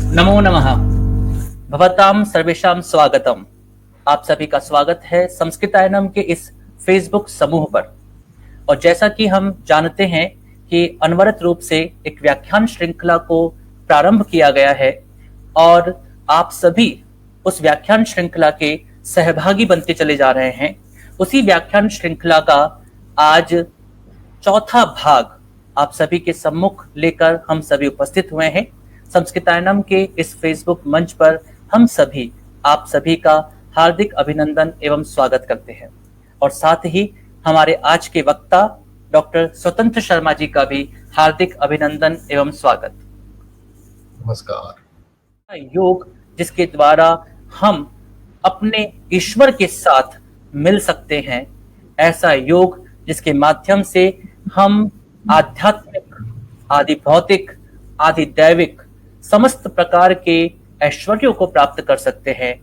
नमो नमः। भवतां सर्वेषां स्वागतम। आप सभी का स्वागत है संस्कृतायनम के इस फेसबुक समूह पर। और जैसा कि हम जानते हैं कि अनवरत रूप से एक व्याख्यान श्रृंखला को प्रारंभ किया गया है और आप सभी उस व्याख्यान श्रृंखला के सहभागी बनते चले जा रहे हैं। उसी व्याख्यान श्रृंखला का आज चौथा भाग आप सभी के सम्मुख लेकर हम सभी उपस्थित हुए हैं। संस्कृतायनम के इस फेसबुक मंच पर हम सभी आप सभी का हार्दिक अभिनंदन एवं स्वागत करते हैं और साथ ही हमारे आज के वक्ता डॉक्टर स्वतंत्र शर्मा जी का भी हार्दिक अभिनंदन एवं स्वागत। नमस्कार। योग जिसके द्वारा हम अपने ईश्वर के साथ मिल सकते हैं, ऐसा योग जिसके माध्यम से हम आध्यात्मिक, आदि भौतिक, आदि दैविक समस्त प्रकार के ऐश्वर्यों को प्राप्त कर सकते हैं।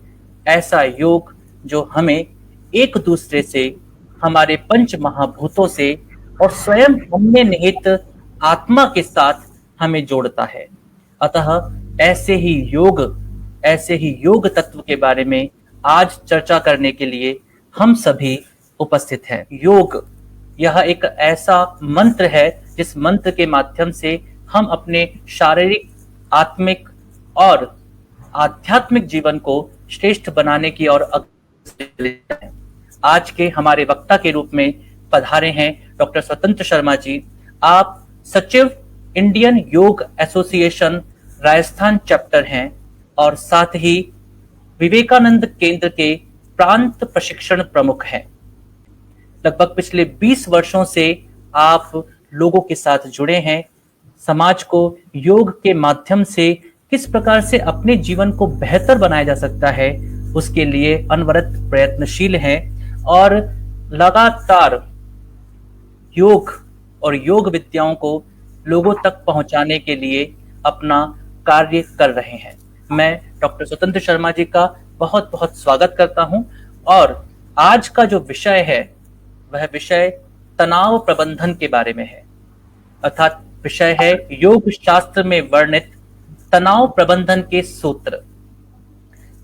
ऐसा योग जो हमें एक दूसरे से, हमारे पंच महाभूतों से और स्वयं हमने निहित आत्मा के साथ हमें जोड़ता है। अतः ऐसे ही योग तत्व के बारे में आज चर्चा करने के लिए हम सभी उपस्थित हैं। योग यह एक ऐसा मंत्र है जिस मंत्र के माध्यम से हम अपने शारीरिक, आत्मिक और आध्यात्मिक जीवन को श्रेष्ठ बनाने की ओर आज के हमारे वक्ता के रूप में पधारे हैं डॉक्टर स्वतंत्र शर्मा जी। आप सचिव इंडियन योग एसोसिएशन राजस्थान चैप्टर हैं और साथ ही विवेकानंद केंद्र के प्रांत प्रशिक्षण प्रमुख हैं। लगभग पिछले 20 वर्षों से आप लोगों के साथ जुड़े हैं। समाज को योग के माध्यम से किस प्रकार से अपने जीवन को बेहतर बनाया जा सकता है, उसके लिए अनवरत प्रयत्नशील हैं और लगातार योग और योग विद्याओं को लोगों तक पहुंचाने के लिए अपना कार्य कर रहे हैं। मैं डॉक्टर स्वतंत्र शर्मा जी का बहुत बहुत स्वागत करता हूं और आज का जो विषय है वह विषय तनाव प्रबंधन के बारे में है। अर्थात विषय है योग शास्त्र में वर्णित तनाव प्रबंधन के सूत्र।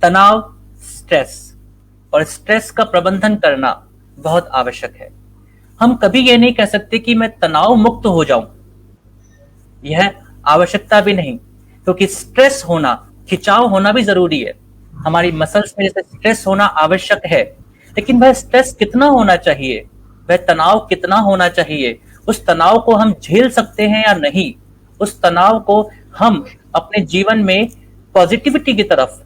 तनाव, स्ट्रेस और स्ट्रेस का प्रबंधन करना बहुत आवश्यक है। हम कभी ये नहीं कह सकते कि मैं तनाव मुक्त हो जाऊं, यह आवश्यकता भी नहीं, क्योंकि स्ट्रेस होना, खिंचाव होना भी जरूरी है। हमारी मसल्स में जैसे स्ट्रेस होना आवश्यक है, लेकिन वह स्ट्रेस कितना होना चाहिए, वह तनाव कितना होना चाहिए, उस तनाव को हम झेल सकते हैं या नहीं, उस तनाव को हम अपने जीवन में पॉजिटिविटी की तरफ,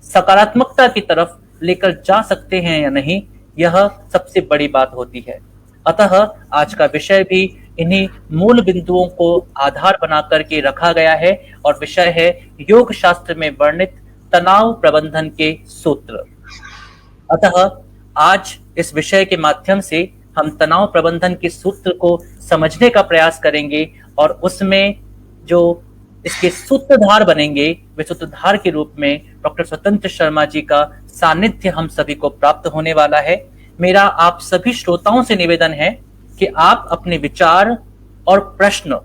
सकारात्मकता की तरफ लेकर जा सकते हैं या नहीं, यह सबसे बड़ी बात होती है। अतः आज का विषय भी इन्हीं मूल बिंदुओं को आधार बना करके रखा गया है और विषय है योग शास्त्र में वर्णित तनाव प्रबंधन के सूत्र। अतः आज इस विषय के माध्यम से हम तनाव प्रबंधन के सूत्र को समझने का प्रयास करेंगे और उसमें जो इसके सूत्रधार बनेंगे, वे सूत्रधार के रूप में डॉक्टर स्वतंत्र शर्मा जी का सानिध्य हम सभी को प्राप्त होने वाला है। मेरा आप सभी श्रोताओं से निवेदन है कि आप अपने विचार और प्रश्न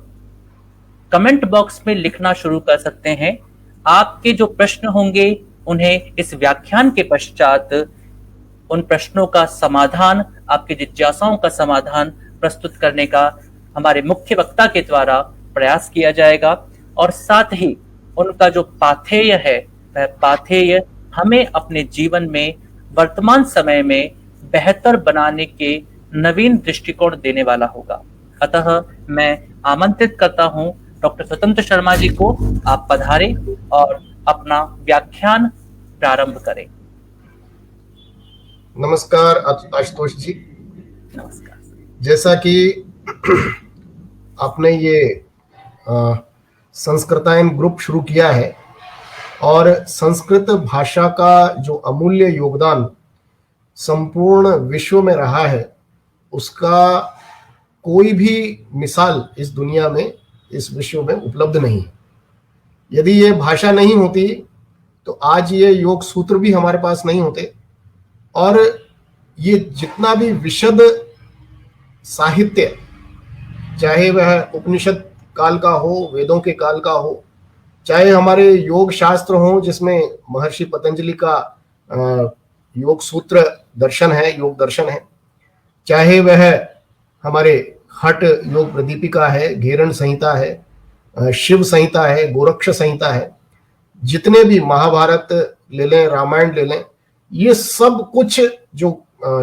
कमेंट बॉक्स में लिखना शुरू कर सकते हैं। आपके जो प्रश्न होंगे उन्हें इस व्याख्यान के पश्चात उन प्रश्नों का समाधान, आपकी जिज्ञासाओं का समाधान प्रस्तुत करने का हमारे मुख्य वक्ता के द्वारा प्रयास किया जाएगा और साथ ही उनका जो पाथेय है वह पाथेय हमें अपने जीवन में वर्तमान समय में बेहतर बनाने के नवीन दृष्टिकोण देने वाला होगा। अतः मैं आमंत्रित करता हूं डॉक्टर स्वतंत्र शर्मा जी को, आप पधारें और अपना व्याख्यान प्रारंभ करें। नमस्कार आशुतोष जी। नमस्कार। जैसा कि आपने ये संस्कृतायन ग्रुप शुरू किया है और संस्कृत भाषा का जो अमूल्य योगदान संपूर्ण विश्व में रहा है, उसका कोई भी मिसाल इस दुनिया में, इस विश्व में उपलब्ध नहीं है। यदि ये भाषा नहीं होती तो आज ये योग सूत्र भी हमारे पास नहीं होते और ये जितना भी विशद साहित्य, चाहे वह उपनिषद काल का हो, वेदों के काल का हो, चाहे हमारे योग शास्त्र हो जिसमें महर्षि पतंजलि का योग सूत्र दर्शन है, योग दर्शन है, चाहे वह हमारे हठ योग प्रदीपिका है, घेरण संहिता है, शिव संहिता है, गोरक्ष संहिता है, जितने भी महाभारत ले लें, रामायण ले लें, ये सब कुछ जो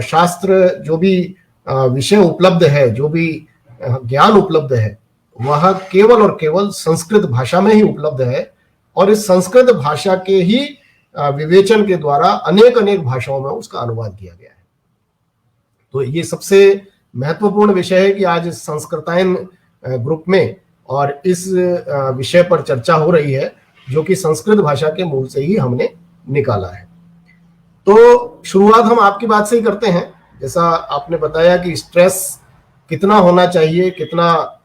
शास्त्र, जो भी विषय उपलब्ध है, जो भी ज्ञान उपलब्ध है, वह केवल और केवल संस्कृत भाषा में ही उपलब्ध है। और इस संस्कृत भाषा के ही विवेचन के द्वारा अनेक अनेक भाषाओं में उसका अनुवाद किया गया है। तो ये सबसे महत्वपूर्ण विषय है कि आज इस संस्कृतायन ग्रुप में और इस विषय पर चर्चा हो रही है, जो कि संस्कृत भाषा के मूल से ही हमने निकाला है। तो शुरुआत हम आपकी बात से ही करते हैं। जैसा आपने बताया कि स्ट्रेस कितना होना चाहिए, कितना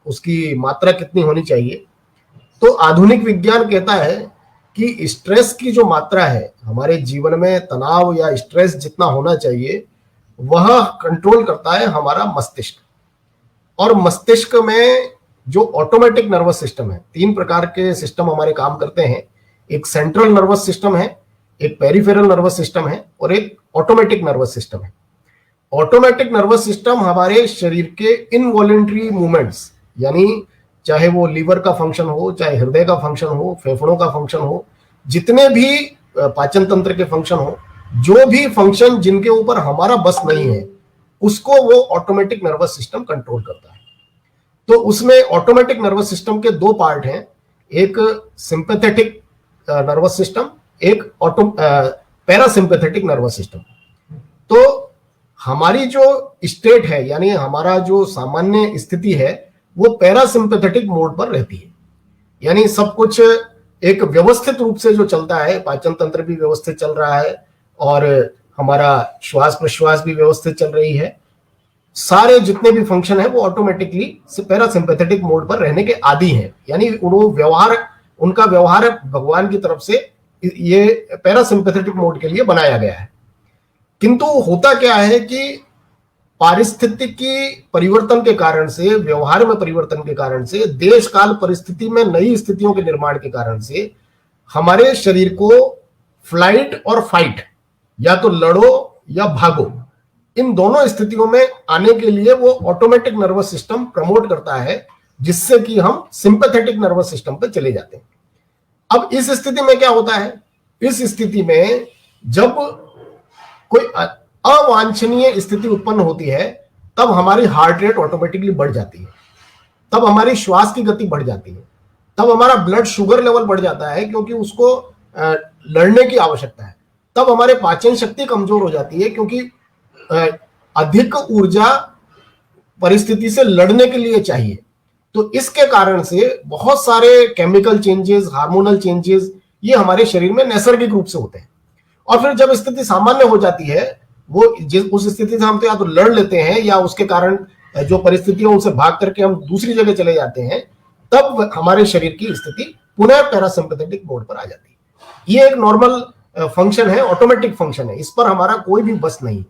उसकी मात्रा कितनी होनी चाहिए। तो आधुनिक विज्ञान कहता है कि स्ट्रेस की जो मात्रा है हमारे जीवन में, तनाव या स्ट्रेस जितना होना चाहिए, वह कंट्रोल करता है हमारा मस्तिष्क। और मस्तिष्क में जो ऑटोमेटिक नर्वस सिस्टम है, 3 प्रकार के सिस्टम हमारे काम करते हैं। एक सेंट्रल नर्वस सिस्टम है, एक पेरिफेरल नर्वस सिस्टम है और एक ऑटोमेटिक नर्वस सिस्टम है। ऑटोमेटिक नर्वस सिस्टम हमारे शरीर के इनवॉलेंट्री मूवमेंट्स, यानी चाहे वो लीवर का फंक्शन हो, चाहे हृदय का फंक्शन हो, फेफड़ों का फंक्शन हो, जितने भी पाचन तंत्र के फंक्शन हो, जो भी फंक्शन जिनके ऊपर हमारा बस नहीं है, उसको वो ऑटोमेटिक नर्वस सिस्टम कंट्रोल करता है। तो उसमें ऑटोमेटिक नर्वस सिस्टम के 2 पार्ट हैं, एक सिंपैथेटिक नर्वस सिस्टम, एक पैरासिम्पैथेटिक नर्वस सिस्टम। तो हमारी जो स्टेट है, यानी हमारा जो सामान्य स्थिति है, वो पैरासिम्पैथेटिक मोड पर रहती है। यानी सब कुछ एक व्यवस्थित रूप से जो चलता है, पाचन तंत्र भी व्यवस्थित चल रहा है और हमारा श्वास प्रश्वास भी व्यवस्थित चल रही है, सारे जितने भी फंक्शन है वो ऑटोमेटिकली पैरासिम्पैथेटिक मोड पर रहने के आदी हैं। यानी उनका व्यवहार भगवान की तरफ से ये पैरासिम्पैथेटिक मोड के लिए बनाया गया है। किंतु होता क्या है कि पारिस्थितिकी परिवर्तन के कारण से, व्यवहार में परिवर्तन के कारण से, देश काल परिस्थिति में नई स्थितियों के निर्माण के कारण से हमारे शरीर को फ्लाइट और फाइट, या तो लड़ो या भागो, इन दोनों स्थितियों में आने के लिए वो ऑटोमेटिक नर्वस सिस्टम प्रमोट करता है, जिससे कि हम सिंपैथेटिक नर्वस सिस्टम पे चले जाते हैं। अब इस स्थिति में क्या होता है, इस स्थिति में जब कोई अवांछनीय स्थिति उत्पन्न होती है, तब हमारी हार्ट रेट ऑटोमेटिकली बढ़ जाती है, तब हमारी श्वास की गति बढ़ जाती है, तब हमारा ब्लड शुगर लेवल बढ़ जाता है, क्योंकि उसको लड़ने की आवश्यकता है। तब हमारे पाचन शक्ति कमजोर हो जाती है, क्योंकि अधिक ऊर्जा परिस्थिति से लड़ने के लिए चाहिए। तो इसके कारण से बहुत सारे केमिकल चेंजेस, हार्मोनल चेंजेस, ये हमारे शरीर में नैसर्गिक रूप से होते हैं। और फिर जब स्थिति सामान्य हो जाती है, वो उस स्थिति से हम तो या तो लड़ लेते हैं, या उसके कारण जो परिस्थितियों उनसे भाग करके हम दूसरी जगह चले जाते हैं, तब हमारे शरीर की स्थिति पुनः पैरासिम्पैथेटिक मोड पर आ जाती है। ये एक नॉर्मल फंक्शन है, ऑटोमेटिक फंक्शन है, इस पर हमारा कोई भी बस नहीं।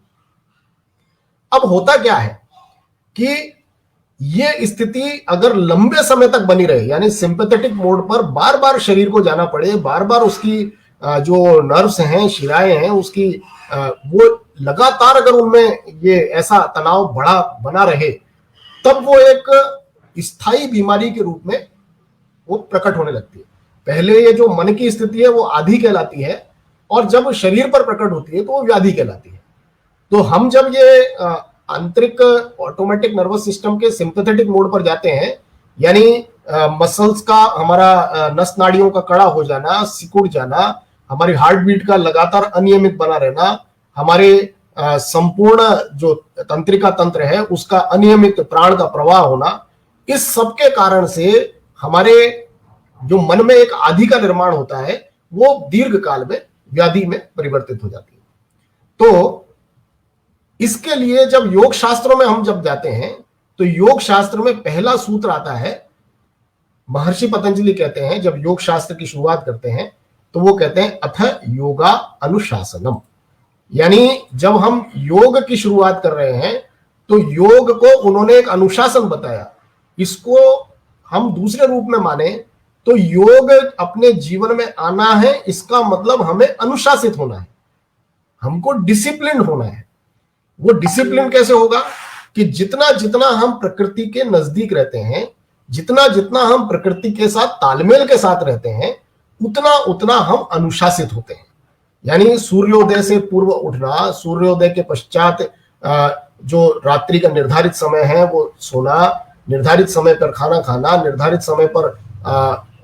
अब होता क्या है कि ये स्थिति अगर लंबे समय तक बनी रहे, यानी सिंपैथेटिक मोड पर बार बार शरीर को जाना पड़े, बार बार उसकी जो नर्व्स हैं, शिराएं हैं, उसकी वो लगातार अगर उनमें ये ऐसा तनाव बना रहे, तब वो एक स्थायी बीमारी के रूप में वो प्रकट होने लगती है। पहले ये जो मन की स्थिति है वो आधि कहलाती है, और जब शरीर पर प्रकट होती है तो वो व्याधि कहलाती है। तो हम जब ये आंतरिक ऑटोमेटिक नर्वस सिस्टम के सिंपैथेटिक मोड पर जाते हैं, यानी मसल्स का, हमारा नस नाड़ियों का कड़ा हो जाना, सिकुड़ जाना, हमारी हार्ट बीट का लगातार अनियमित बना रहना, हमारे संपूर्ण जो तंत्रिका तंत्र है उसका अनियमित प्राण का प्रवाह होना, इस सब के कारण से हमारे जो मन में एक आदि का निर्माण होता है, वो दीर्घ काल में व्याधि में परिवर्तित हो जाती है। तो इसके लिए जब योग शास्त्रों में हम जब जाते हैं, तो योग शास्त्र में पहला सूत्र आता है, महर्षि पतंजलि कहते हैं, जब योग शास्त्र की शुरुआत करते हैं तो वो कहते हैं अथ योगा अनुशासनम। यानी जब हम योग की शुरुआत कर रहे हैं तो योग को उन्होंने एक अनुशासन बताया। इसको हम दूसरे रूप में माने तो योग अपने जीवन में आना है, इसका मतलब हमें अनुशासित होना है, हमको डिसिप्लिन होना है। वो डिसिप्लिन कैसे होगा कि जितना जितना हम प्रकृति के नजदीक रहते हैं, जितना जितना हम प्रकृति के साथ तालमेल के साथ रहते हैं, उतना उतना हम अनुशासित होते हैं। यानी सूर्योदय से पूर्व उठना, सूर्योदय के पश्चात जो रात्रि का निर्धारित समय है वो सोना, निर्धारित समय पर खाना खाना, निर्धारित समय पर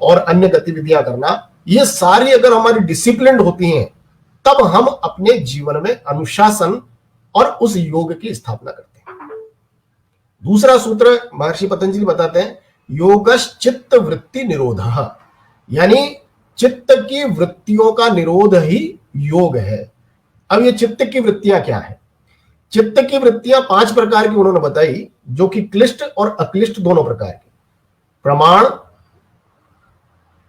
और अन्य गतिविधियां करना, ये सारी अगर हमारी डिसिप्लिन होती हैं, तब हम अपने जीवन में अनुशासन और उस योग की स्थापना करते हैं। दूसरा सूत्र महर्षि पतंजलि बताते हैं, योगश्चित्त वृत्ति निरोधः, यानी चित्त की वृत्तियों का निरोध ही योग है। अब ये चित्त की वृत्तियां क्या है? चित्त की वृत्तियां 5 प्रकार की उन्होंने बताई, जो कि क्लिष्ट और अक्लिष्ट दोनों प्रकार की। प्रमाण,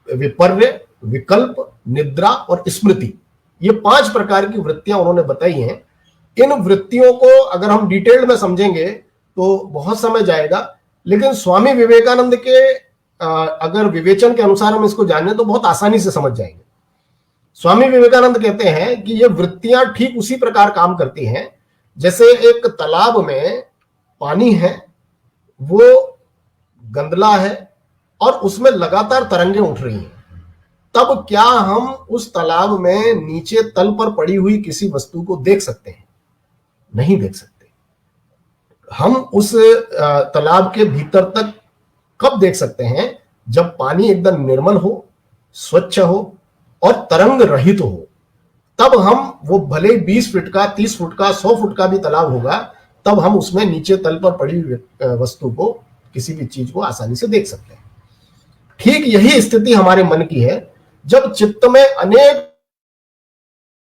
विपर्य, विकल्प, निद्रा और स्मृति, ये 5 प्रकार की वृत्तियां उन्होंने बताई हैं। इन वृत्तियों को अगर हम डिटेल में समझेंगे तो बहुत समय जाएगा, लेकिन स्वामी विवेकानंद के अगर विवेचन के अनुसार हम इसको जाने तो बहुत आसानी से समझ जाएंगे। स्वामी विवेकानंद कहते हैं कि ये वृत्तियां ठीक उसी प्रकार काम करती हैं जैसे एक तालाब में पानी है, वो गंदला है और उसमें लगातार तरंगें उठ रही हैं। तब क्या हम उस तालाब में नीचे तल पर पड़ी हुई किसी वस्तु को देख सकते हैं? नहीं देख सकते। हम उस तालाब के भीतर तक कब देख सकते हैं? जब पानी एकदम निर्मल हो, स्वच्छ हो और तरंग रहित हो। तब हम, वो भले 20 फुट का, 30 फुट का, 100 फुट का भी तालाब होगा, तब हम उसमें नीचे तल पर पड़ी वस्तु को, किसी भी चीज को आसानी से देख सकते हैं। ठीक यही स्थिति हमारे मन की है। जब चित्त में अनेक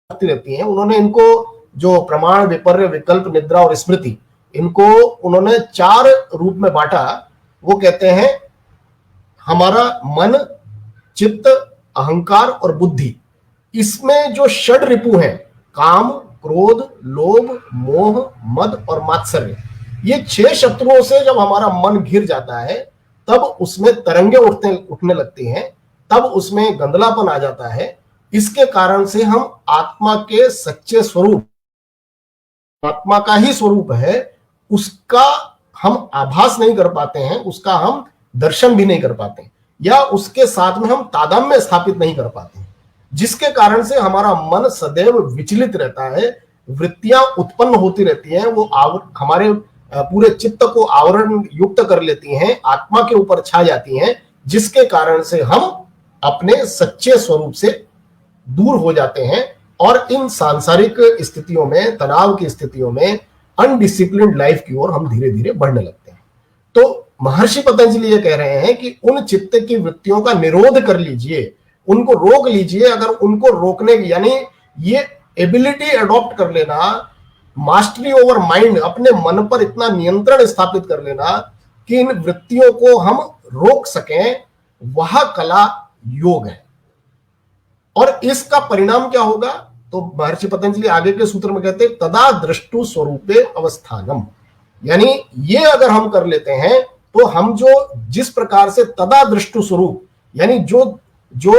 रहती हैं, उन्होंने इनको जो प्रमाण, विपर्य, विकल्प, निद्रा और स्मृति, इनको उन्होंने 4 रूप में बांटा। वो कहते हैं हमारा मन, चित्त, अहंकार और बुद्धि, इसमें जो षड रिपु हैं, काम, क्रोध, लोभ, मोह, मद और मात्सर्य, ये 6 शत्रुओं से जब हमारा मन घिर जाता है, तब उसमें तरंगे उठने लगती हैं, तब उसमें गंदलापन आ जाता है। इसके कारण से हम आत्मा के सच्चे स्वरूप, आत्मा का ही स्वरूप है, उसका हम आभास नहीं कर पाते हैं, उसका हम दर्शन भी नहीं कर पाते, या उसके साथ में हम तादात्म्य स्थापित नहीं कर पाते, जिसके कारण से हमारा मन सदैव विचलित रहता है, वृत्तियां उत्पन्न होती रहती हैं, वो हमारे पूरे चित्त को आवरण युक्त कर लेती हैं, आत्मा के ऊपर छा जाती हैं, जिसके कारण से हम अपने सच्चे स्वरूप से दूर हो जाते हैं और इन सांसारिक स्थितियों में, तनाव की स्थितियों में, अनडिसिप्लिन्ड लाइफ की ओर हम धीरे धीरे बढ़ने लगते हैं। तो महर्षि पतंजलि ये कह रहे हैं कि उन चित्त की वृत्तियों का निरोध कर लीजिए, उनको रोक लीजिए। अगर उनको रोकने की, यानी ये एबिलिटी अडॉप्ट कर लेना, मास्टरी ओवर माइंड, अपने मन पर इतना नियंत्रण स्थापित कर लेना कि इन वृत्तियों को हम रोक सकें, वह कला योग है। और इसका परिणाम क्या होगा? तो महर्षि पतंजलि आगे के सूत्र में कहते हैं, तदा दृष्टु स्वरूपे अवस्थानम, यानी ये अगर हम कर लेते हैं तो हम जो जिस प्रकार से तदा दृष्टु स्वरूप, यानी जो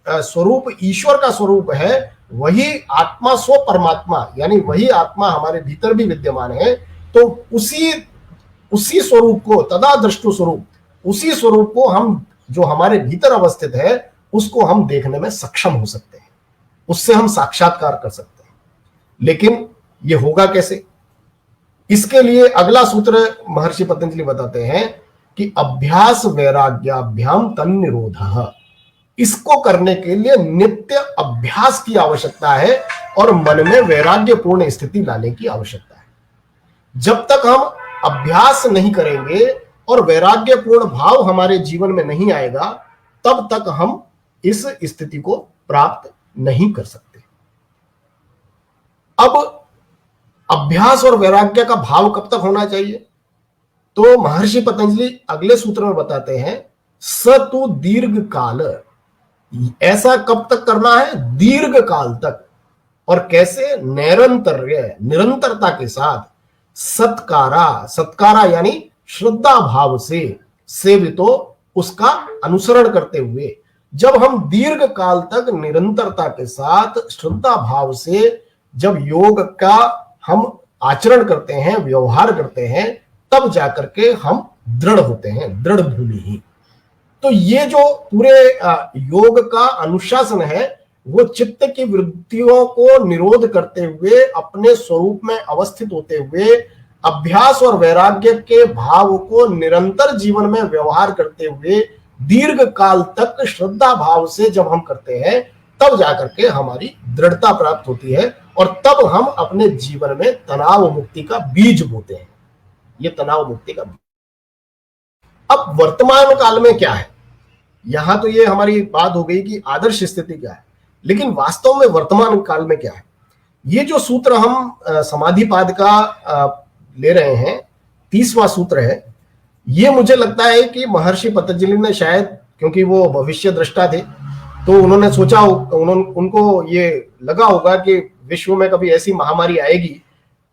स्वरूप ईश्वर का स्वरूप है, वही आत्मा स्व परमात्मा, यानी वही आत्मा हमारे भीतर भी विद्यमान है, तो उसी स्वरूप को, तदा दृष्टु स्वरूप, उसी स्वरूप को हम, जो हमारे भीतर अवस्थित है, उसको हम देखने में सक्षम हो सकते हैं, उससे हम साक्षात्कार कर सकते हैं। लेकिन यह होगा कैसे? इसके लिए अगला सूत्र महर्षि पतंजलि बताते हैं कि अभ्यास वैराग्याभ्याम तन्निरोधः, इसको करने के लिए नित्य अभ्यास की आवश्यकता है और मन में वैराग्यपूर्ण स्थिति लाने की आवश्यकता है। जब तक हम अभ्यास नहीं करेंगे और वैराग्यपूर्ण भाव हमारे जीवन में नहीं आएगा, तब तक हम इस स्थिति को प्राप्त नहीं कर सकते। अब अभ्यास और वैराग्य का भाव कब तक होना चाहिए? तो महर्षि पतंजलि अगले सूत्र में बताते हैं, स तु दीर्घ काल, ऐसा कब तक करना है? दीर्घ काल तक। और कैसे? निरंतरता के साथ, सत्कारा यानी श्रद्धा भाव से, सेवितो उसका अनुसरण करते हुए जब हम दीर्घ काल तक निरंतरता के साथ श्रद्धा भाव से जब योग का हम आचरण करते हैं, व्यवहार करते हैं, तब जाकर के हम दृढ़ होते हैं, दृढ़ भूमि ही। तो ये जो पूरे योग का अनुशासन है वो चित्त की वृत्तियों को निरोध करते हुए अपने स्वरूप में अवस्थित होते हुए अभ्यास और वैराग्य के भाव को निरंतर जीवन में व्यवहार करते हुए दीर्घ काल तक श्रद्धा भाव से जब हम करते हैं तब जाकर के हमारी दृढ़ता प्राप्त होती है और तब हम अपने जीवन में तनाव मुक्ति का बीज बोते हैं। ये तनाव मुक्ति का बीज। अब वर्तमान काल में क्या है, यहां तो ये हमारी बात हो गई कि आदर्श स्थिति क्या है, लेकिन वास्तव में वर्तमान काल में क्या है। ये जो सूत्र हम समाधिपाद का ले रहे हैं, 30वां सूत्र है, ये मुझे लगता है कि महर्षि पतंजलि ने शायद, क्योंकि वो भविष्य दृष्टा थे, तो उन्होंने सोचा, उनको ये लगा होगा कि विश्व में कभी ऐसी महामारी आएगी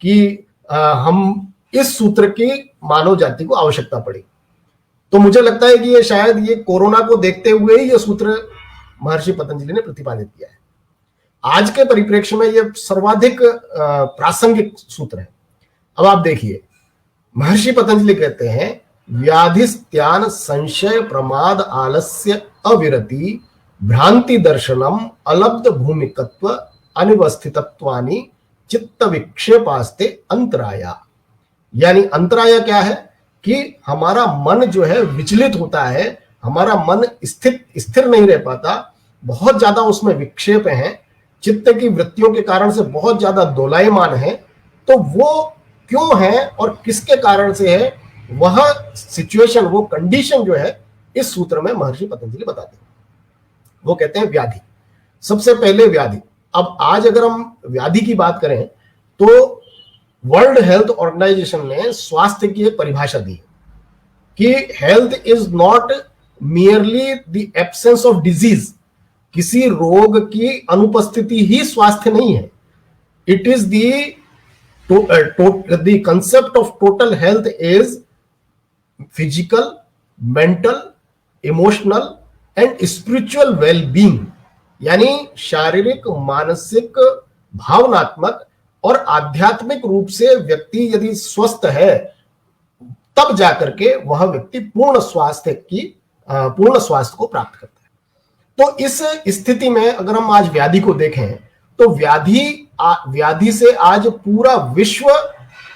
कि हम इस सूत्र की मानव जाति को आवश्यकता पड़ेगी। तो मुझे लगता है कि ये शायद ये कोरोना को देखते हुए ही ये सूत्र महर्षि पतंजलि ने प्रतिपादित किया है। आज के परिप्रेक्ष्य में ये सर्वाधिक प्रासंगिक सूत्र है। अब आप देखिए, महर्षि पतंजलि कहते हैं, व्याधिस्त्यान संशय प्रमाद आलस्य अविरति भ्रांति दर्शनम अलब्ध भूमिकत्व अनिवस्थितत्वानि चित्त विक्षेपास्ते अंतराया। यानी अंतराया क्या है कि हमारा मन जो है विचलित होता है, हमारा मन स्थिर नहीं रह पाता, बहुत ज्यादा उसमें विक्षेप हैं, चित्त की वृत्तियों के कारण से बहुत ज्यादा दोलायमान है। तो वो क्यों है और किसके कारण से है, वह सिचुएशन, वो कंडीशन जो है इस सूत्र में महर्षि पतंजलि बताते हैं। वो कहते हैं व्याधि, सबसे पहले व्याधि। अब आज अगर हम व्याधि की बात करें तो वर्ल्ड हेल्थ ऑर्गेनाइजेशन ने स्वास्थ्य की एक परिभाषा दी कि health is not merely the absence of disease, किसी रोग की अनुपस्थिति ही स्वास्थ्य नहीं है। It is the concept of total health is physical, mental, emotional and spiritual wellbeing, यानी शारीरिक, मानसिक, भावनात्मक और आध्यात्मिक रूप से व्यक्ति यदि स्वस्थ है तब जाकर के वह व्यक्ति पूर्ण स्वास्थ्य को प्राप्त करता है। तो इस स्थिति में अगर हम आज व्याधि को देखें तो व्याधि से आज पूरा विश्व,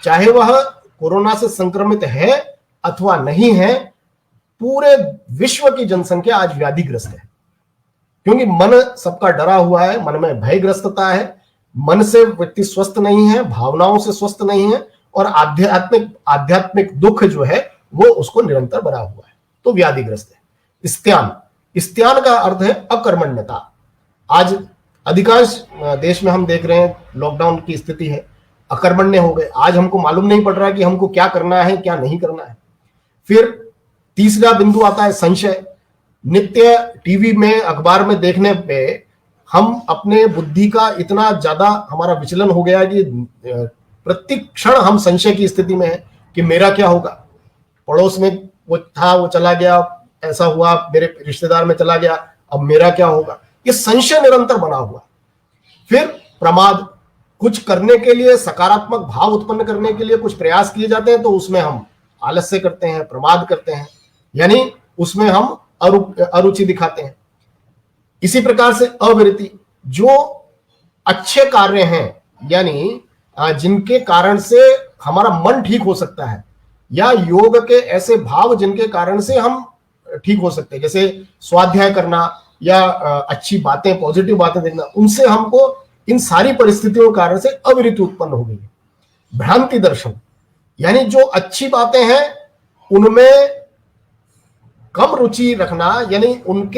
चाहे वह कोरोना से संक्रमित है अथवा नहीं है, पूरे विश्व की जनसंख्या आज व्याधिग्रस्त है। क्योंकि मन सबका डरा हुआ है, मन में भयग्रस्तता है, मन से व्यक्ति स्वस्थ नहीं है, भावनाओं से स्वस्थ नहीं है और आध्यात्मिक दुख जो है वो उसको निरंतर बना हुआ है, तो व्याधिग्रस्त है। स्त्यान का अर्थ है अकर्मण्यता। आज अधिकांश देश में हम देख रहे हैं लॉकडाउन की स्थिति है, अकर्मण्य हो गए। आज हमको मालूम नहीं पड़ रहा कि हमको क्या करना है, क्या नहीं करना है। फिर तीसरा बिंदु आता है संशय। नित्य टीवी में, अखबार में देखने पे हम अपने बुद्धि का इतना ज्यादा हमारा विचलन हो गया कि प्रत्येक क्षण हम संशय की स्थिति में है कि मेरा क्या होगा, पड़ोस में वो था, वो चला गया, ऐसा हुआ, मेरे रिश्तेदार में चला गया, अब मेरा क्या होगा। ये संशय निरंतर बना हुआ। फिर प्रमाद, कुछ करने के लिए, सकारात्मक भाव उत्पन्न करने के लिए कुछ प्रयास किए जाते हैं तो उसमें हम आलस्य करते हैं, प्रमाद करते हैं, यानी उसमें हम अरुचि दिखाते हैं। इसी प्रकार से अविरति, जो अच्छे कार्य हैं, यानी जिनके कारण से हमारा मन ठीक हो सकता है, या योग के ऐसे भाव जिनके कारण से हम ठीक हो सकते हैं, जैसे स्वाध्याय करना या अच्छी बातें, पॉजिटिव बातें देखना, उनसे हमको इन सारी परिस्थितियों के कारण से अविरति उत्पन्न हो गई है। भ्रांति दर्शन, यानी जो अच्छी बातें हैं उनमें कम रुचि रखना, यानी उन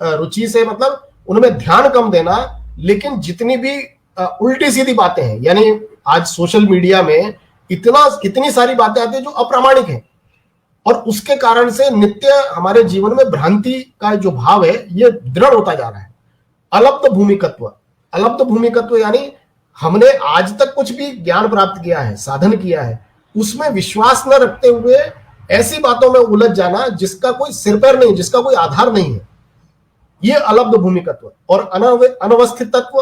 रुचि से मतलब उनमें ध्यान कम देना, लेकिन जितनी भी उल्टी सीधी बातें हैं, यानी आज सोशल मीडिया में इतनी सारी बातें आती है जो अप्रामाणिक हैं और उसके कारण से नित्य हमारे जीवन में भ्रांति का जो भाव है ये दृढ़ होता जा रहा है। अलब्ध भूमिकत्व यानी हमने आज तक कुछ भी ज्ञान प्राप्त किया है, साधन किया है, उसमें विश्वास न रखते हुए ऐसी बातों में उलझ जाना जिसका कोई सिर पैर नहीं, जिसका कोई आधार नहीं है, ये अलब्ध भूमिकत्व। और अनवस्थित तत्व,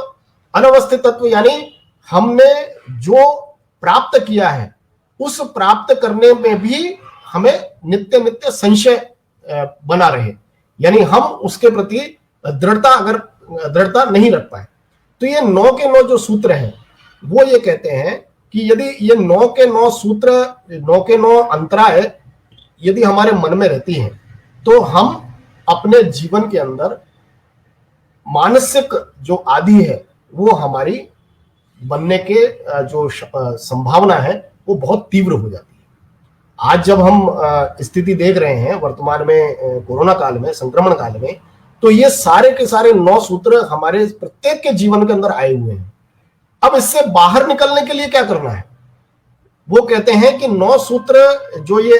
अनवस्थित तत्व यानी हमने जो प्राप्त किया है उस प्राप्त करने में भी हमें नित्य नित्य संशय बना रहे, यानी हम उसके प्रति दृढ़ता नहीं रख पाए। तो ये 9 के 9 जो सूत्र हैं वो ये कहते हैं कि यदि ये 9 के 9 सूत्र, 9 के 9 अंतराय यदि हमारे मन में रहती हैं तो हम अपने जीवन के अंदर मानसिक जो आदि है वो हमारी बनने के जो संभावना है वो बहुत तीव्र हो जाती है। आज जब हम स्थिति देख रहे हैं वर्तमान में, कोरोना काल में, संक्रमण काल में, तो ये सारे के सारे 9 सूत्र हमारे प्रत्येक के जीवन के अंदर आए हुए हैं। अब इससे बाहर निकलने के लिए क्या करना है? वो कहते हैं कि 9 सूत्र जो ये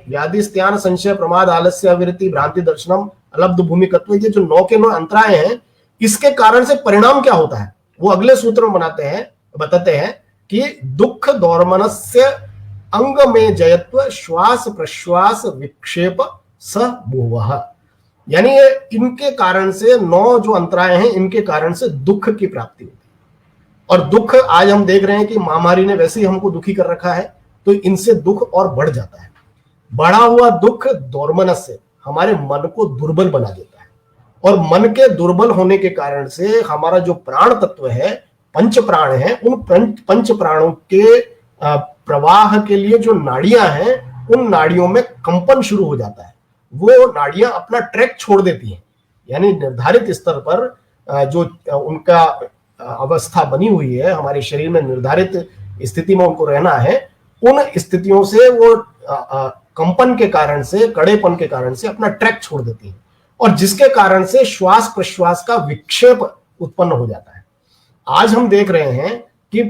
व्याधि, स्त्यान, संशय, प्रमाद, आलस्य, अविरति, भ्रांति, दर्शनम, अलब्ध भूमिकत्व, ये जो 9 के 9 अंतराय हैं, इसके कारण से परिणाम क्या होता है वो अगले सूत्र में बताते हैं कि दुख दौर्मनस्य अंग में जयत्व, श्वास प्रश्वास विक्षेप स भुवः, यानी इनके कारण से 9 जो अंतराय हैं इनके कारण से दुख की प्राप्ति होती है। और दुख आज हम देख रहे हैं कि महामारी ने वैसे ही हमको दुखी कर रखा है, तो इनसे दुख और बढ़ जाता है। बढ़ा हुआ दुख दौर्मनस्य हमारे मन को दुर्बल बना देता है, और मन के दुर्बल होने के कारण से हमारा जो प्राण तत्व है, पंच प्राण है, उन पंच प्राणों के प्रवाह के लिए जो नाड़ियां हैं उन नाड़ियों में कंपन शुरू हो जाता है। वो नाड़ियां अपना ट्रैक छोड़ देती हैं, यानी निर्धारित स्तर पर जो उनका अवस्था बनी हुई है हमारे शरीर में, निर्धारित स्थिति में उनको रहना है, उन स्थितियों से वो कंपन के कारण से, कड़ेपन के कारण से अपना ट्रैक छोड़ देती है, और जिसके कारण से श्वास प्रश्वास का विक्षेप उत्पन्न हो जाता है। आज हम देख रहे हैं कि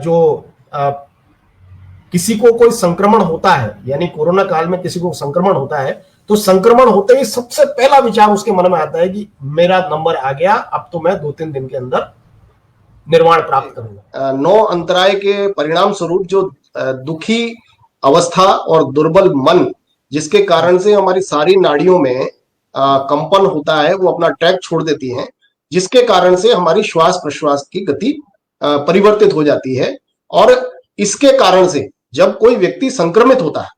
जो किसी को कोई संक्रमण होता है, यानी कोरोना काल में किसी को संक्रमण होता है, तो संक्रमण होते ही सबसे पहला विचार उसके मन में आता है कि मेरा नंबर आ गया, अब तो मैं 2-3 दिन के अंदर निर्वाण प्राप्त करूंगा। 9 अंतराय के परिणाम स्वरूप जो दुखी अवस्था और दुर्बल मन, जिसके कारण से हमारी सारी नाड़ियों में कंपन होता है, वो अपना ट्रैक छोड़ देती हैं, जिसके कारण से हमारी श्वास प्रश्वास की गति परिवर्तित हो जाती है। और इसके कारण से जब कोई व्यक्ति संक्रमित होता है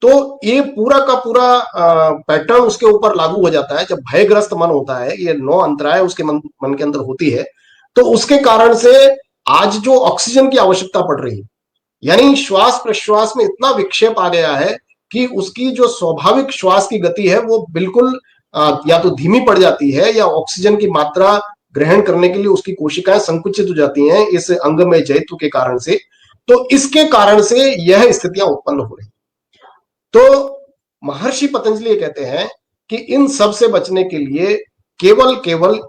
तो ये पूरा का पूरा पैटर्न उसके ऊपर लागू हो जाता है। जब भयग्रस्त मन होता है, ये 9 अंतराय उसके मन के अंदर होती है, तो उसके कारण से आज जो ऑक्सीजन की आवश्यकता पड़ रही है, यानी श्वास प्रश्वास में इतना विक्षेप आ गया है कि उसकी जो स्वाभाविक श्वास की गति है वो बिल्कुल या तो धीमी पड़ जाती है, या ऑक्सीजन की मात्रा ग्रहण करने के लिए उसकी कोशिकाएं संकुचित हो जाती हैं इस अंग में जयत्व के कारण से। तो इसके कारण से यह स्थितियां उत्पन्न हो रही। तो महर्षि पतंजलि ये कहते हैं कि इन सब से बचने के लिए केवल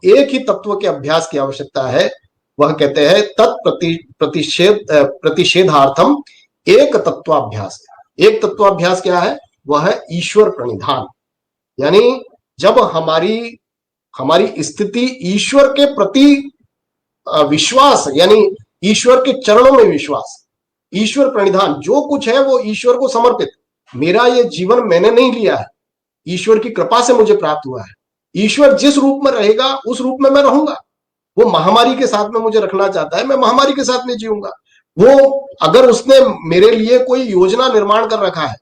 एक ही तत्व के अभ्यास की आवश्यकता है। वह कहते हैं प्रतिषेधार्थम एक तत्वाभ्यास। एक तत्वाभ्यास क्या है? वह है ईश्वर प्रणिधान, यानी जब हमारी स्थिति ईश्वर के प्रति विश्वास, यानी ईश्वर के चरणों में विश्वास, ईश्वर प्रणिधान, जो कुछ है वो ईश्वर को समर्पित। मेरा ये जीवन मैंने नहीं लिया है, ईश्वर की कृपा से मुझे प्राप्त हुआ है। ईश्वर जिस रूप में रहेगा उस रूप में मैं रहूंगा। वो महामारी के साथ में मुझे रखना चाहता है, मैं महामारी के साथ में जीऊंगा। वो अगर उसने मेरे लिए कोई योजना निर्माण कर रखा है,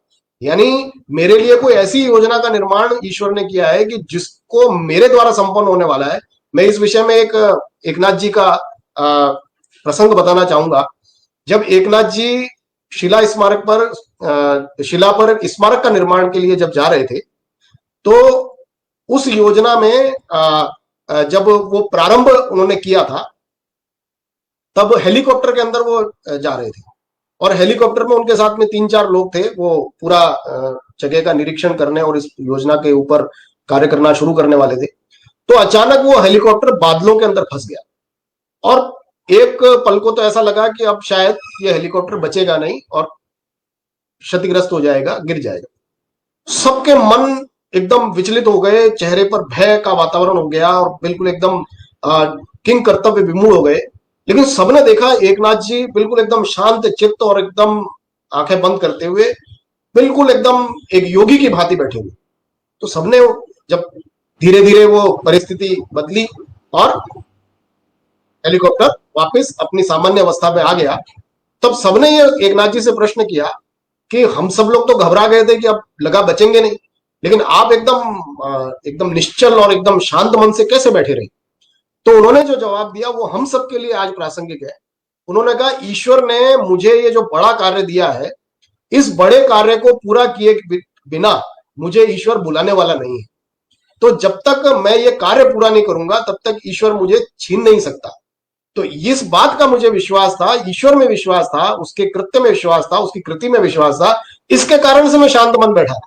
यानी मेरे लिए कोई ऐसी योजना का निर्माण ईश्वर ने किया है कि जिसको मेरे द्वारा संपन्न होने वाला है। मैं इस विषय में एकनाथ जी का प्रसंग बताना चाहूंगा। जब एकनाथ जी शिला पर स्मारक का निर्माण के लिए जब जा रहे थे, तो उस योजना में जब वो प्रारंभ उन्होंने किया था, तब हेलीकॉप्टर के अंदर वो जा रहे थे, और हेलीकॉप्टर में उनके साथ में 3-4 लोग थे। वो पूरा जगह का निरीक्षण करने और इस योजना के ऊपर कार्य करना शुरू करने वाले थे। तो अचानक वो हेलीकॉप्टर बादलों के अंदर फंस गया, और एक पल को तो ऐसा लगा कि अब शायद ये हेलीकॉप्टर बचेगा नहीं और क्षतिग्रस्त हो जाएगा, गिर जाएगा। सबके मन एकदम विचलित हो गए, चेहरे पर भय का वातावरण हो गया, और बिल्कुल एकदम किंग कर्तव्य विमूढ़ हो गए। लेकिन सबने देखा एकनाथ जी बिल्कुल एकदम शांत चित्त और एकदम आंखें बंद करते हुए बिल्कुल एकदम एक योगी की भांति बैठे हुए। तो सबने जब धीरे धीरे वो परिस्थिति बदली और हेलीकॉप्टर वापस अपनी सामान्य अवस्था में आ गया, तब सबने ये एकनाथ जी से प्रश्न किया कि हम सब लोग तो घबरा गए थे कि अब लगा बचेंगे नहीं, लेकिन आप एकदम निश्चल और एकदम शांत मन से कैसे बैठे रहे? तो उन्होंने जो जवाब दिया वो हम सबके लिए आज प्रासंगिक है। उन्होंने कहा, ईश्वर ने मुझे ये जो बड़ा कार्य दिया है, इस बड़े कार्य को पूरा किए बिना मुझे ईश्वर बुलाने वाला नहीं है। तो जब तक मैं ये कार्य पूरा नहीं करूंगा तब तक ईश्वर मुझे छीन नहीं सकता। तो इस बात का मुझे विश्वास था, ईश्वर में विश्वास था, उसके कृत्य में विश्वास था, उसकी कृति में विश्वास था, इसके कारण से मैं शांत मन बैठा।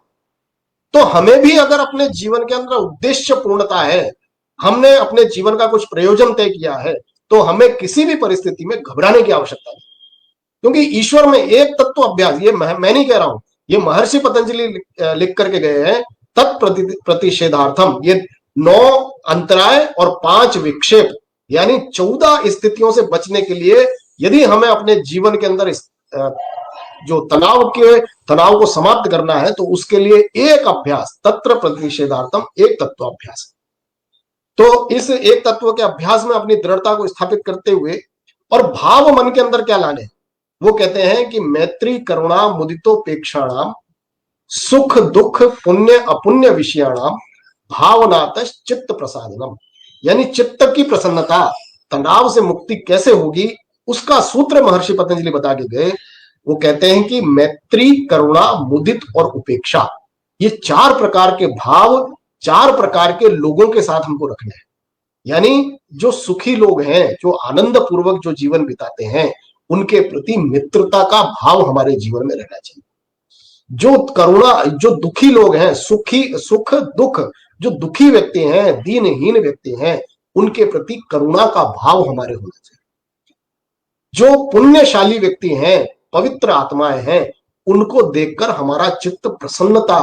तो हमें भी अगर अपने जीवन के अंदर उद्देश्य पूर्णता है, हमने अपने जीवन का कुछ प्रयोजन तय किया है, तो हमें किसी भी परिस्थिति में घबराने की आवश्यकता नहीं। क्योंकि ईश्वर में एक तत्व अभ्यास, ये मैं नहीं कह रहा हूं, ये महर्षि पतंजलि लिख करके गए हैं, तत्प्रतिषेधार्थम, ये 9 अंतराय और 5 विक्षेप यानी 14 स्थितियों से बचने के लिए यदि हमें अपने जीवन के अंदर जो तनाव को समाप्त करना है, तो उसके लिए एक अभ्यास, तत्र प्रतिषेधार्थम, एक तत्व अभ्यास। तो इस एक तत्व के अभ्यास में अपनी दृढ़ता को स्थापित करते हुए और भाव मन के अंदर क्या लाने, वो कहते हैं कि मैत्री करुणा मुदितोपेक्षाणाम सुख दुख पुण्य अपुण्य विषयाणाम भावनातः चित्त प्रसादनम, यानी चित्त की प्रसन्नता, तनाव से मुक्ति कैसे होगी, उसका सूत्र महर्षि पतंजलि बता के गए। वो कहते हैं कि मैत्री करुणा मुदित और उपेक्षा, ये 4 प्रकार के भाव 4 प्रकार के लोगों के साथ हमको रखने हैं। यानी जो सुखी लोग हैं, जो आनंद पूर्वक जो जीवन बिताते हैं, उनके प्रति मित्रता का भाव हमारे जीवन में रहना चाहिए। जो करुणा, जो दुखी लोग हैं, सुख दुख, जो दुखी व्यक्ति हैं, दीनहीन व्यक्ति हैं, उनके प्रति करुणा का भाव हमारे होना चाहिए। जो पुण्यशाली व्यक्ति हैं, पवित्र आत्माएं हैं, उनको देखकर हमारा चित्त प्रसन्नता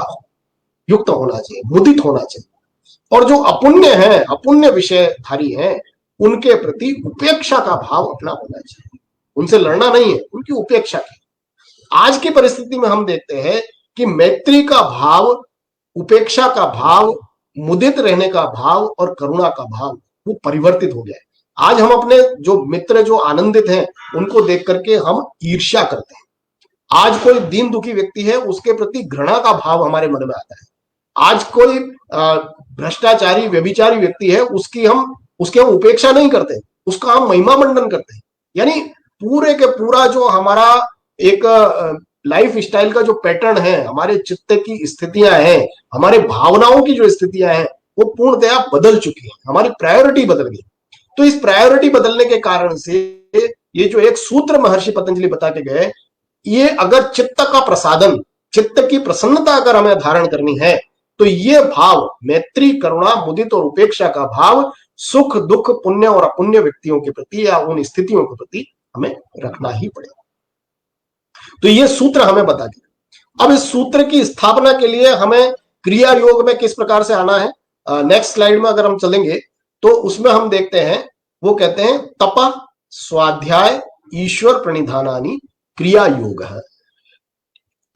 युक्त होना चाहिए, मुदित होना चाहिए। और जो अपुण्य हैं, अपुण्य विषयधारी हैं, उनके प्रति उपेक्षा का भाव अपना होना चाहिए। उनसे लड़ना नहीं है, उनकी उपेक्षा की। आज की परिस्थिति में हम देखते हैं कि मैत्री का भाव, उपेक्षा का भाव, मुदित रहने का भाव और करुणा का भाव वो परिवर्तित हो गया है। आज हम अपने जो मित्र जो आनंदित हैं, उनको देख करके हम ईर्ष्या करते हैं। आज कोई दीन दुखी व्यक्ति है, उसके प्रति घृणा का भाव हमारे मन में आता है। आज कोई भ्रष्टाचारी व्यभिचारी व्यक्ति है, उसकी हम उपेक्षा नहीं करते, उसका हम महिमा मंडन करते हैं। यानी पूरे के पूरा जो हमारा एक लाइफ स्टाइल का जो पैटर्न है, हमारे चित्त की स्थितियां हैं, हमारे भावनाओं की जो स्थितियां हैं, वो पूर्णतया बदल चुकी है। हमारी प्रायोरिटी बदल गई। तो इस प्रायोरिटी बदलने के कारण से ये जो एक सूत्र महर्षि पतंजलि बता के गए, ये अगर चित्त का प्रसादन, चित्त की प्रसन्नता अगर हमें धारण करनी है, तो ये भाव मैत्री करुणा मुदित और उपेक्षा का भाव सुख दुख पुण्य और अपुण्य व्यक्तियों के प्रति या उन स्थितियों के प्रति हमें रखना ही पड़ेगा। तो ये सूत्र हमें बता दिया। अब इस सूत्र की स्थापना के लिए हमें क्रिया योग में किस प्रकार से आना है, नेक्स्ट स्लाइड में अगर हम चलेंगे तो उसमें हम देखते हैं, वो कहते हैं तप स्वाध्याय ईश्वर प्रणिधानानि क्रिया योग है।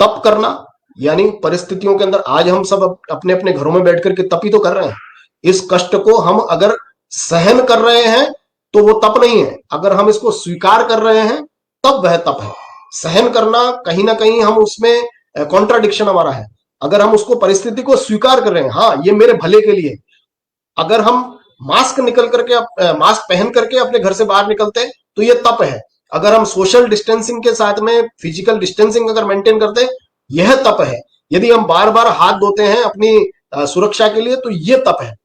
तप करना यानी परिस्थितियों के अंदर आज हम सब अपने अपने घरों में बैठ करके तप ही तो कर रहे हैं। इस कष्ट को हम अगर सहन कर रहे हैं तो वो तप नहीं है, अगर हम इसको स्वीकार कर रहे हैं तब वह तप है। सहन करना कहीं ना कहीं हम उसमें कॉन्ट्राडिक्शन हमारा है। अगर हम उसको परिस्थिति को स्वीकार कर रहे हैं, हाँ ये मेरे भले के लिए, अगर हम मास्क पहन करके अपने घर से बाहर निकलते हैं तो ये तप है। अगर हम सोशल डिस्टेंसिंग के साथ में फिजिकल डिस्टेंसिंग अगर मेंटेन करते हैं, यह तप है। यदि हम बार बार हाथ धोते हैं अपनी सुरक्षा के लिए, तो ये तप है।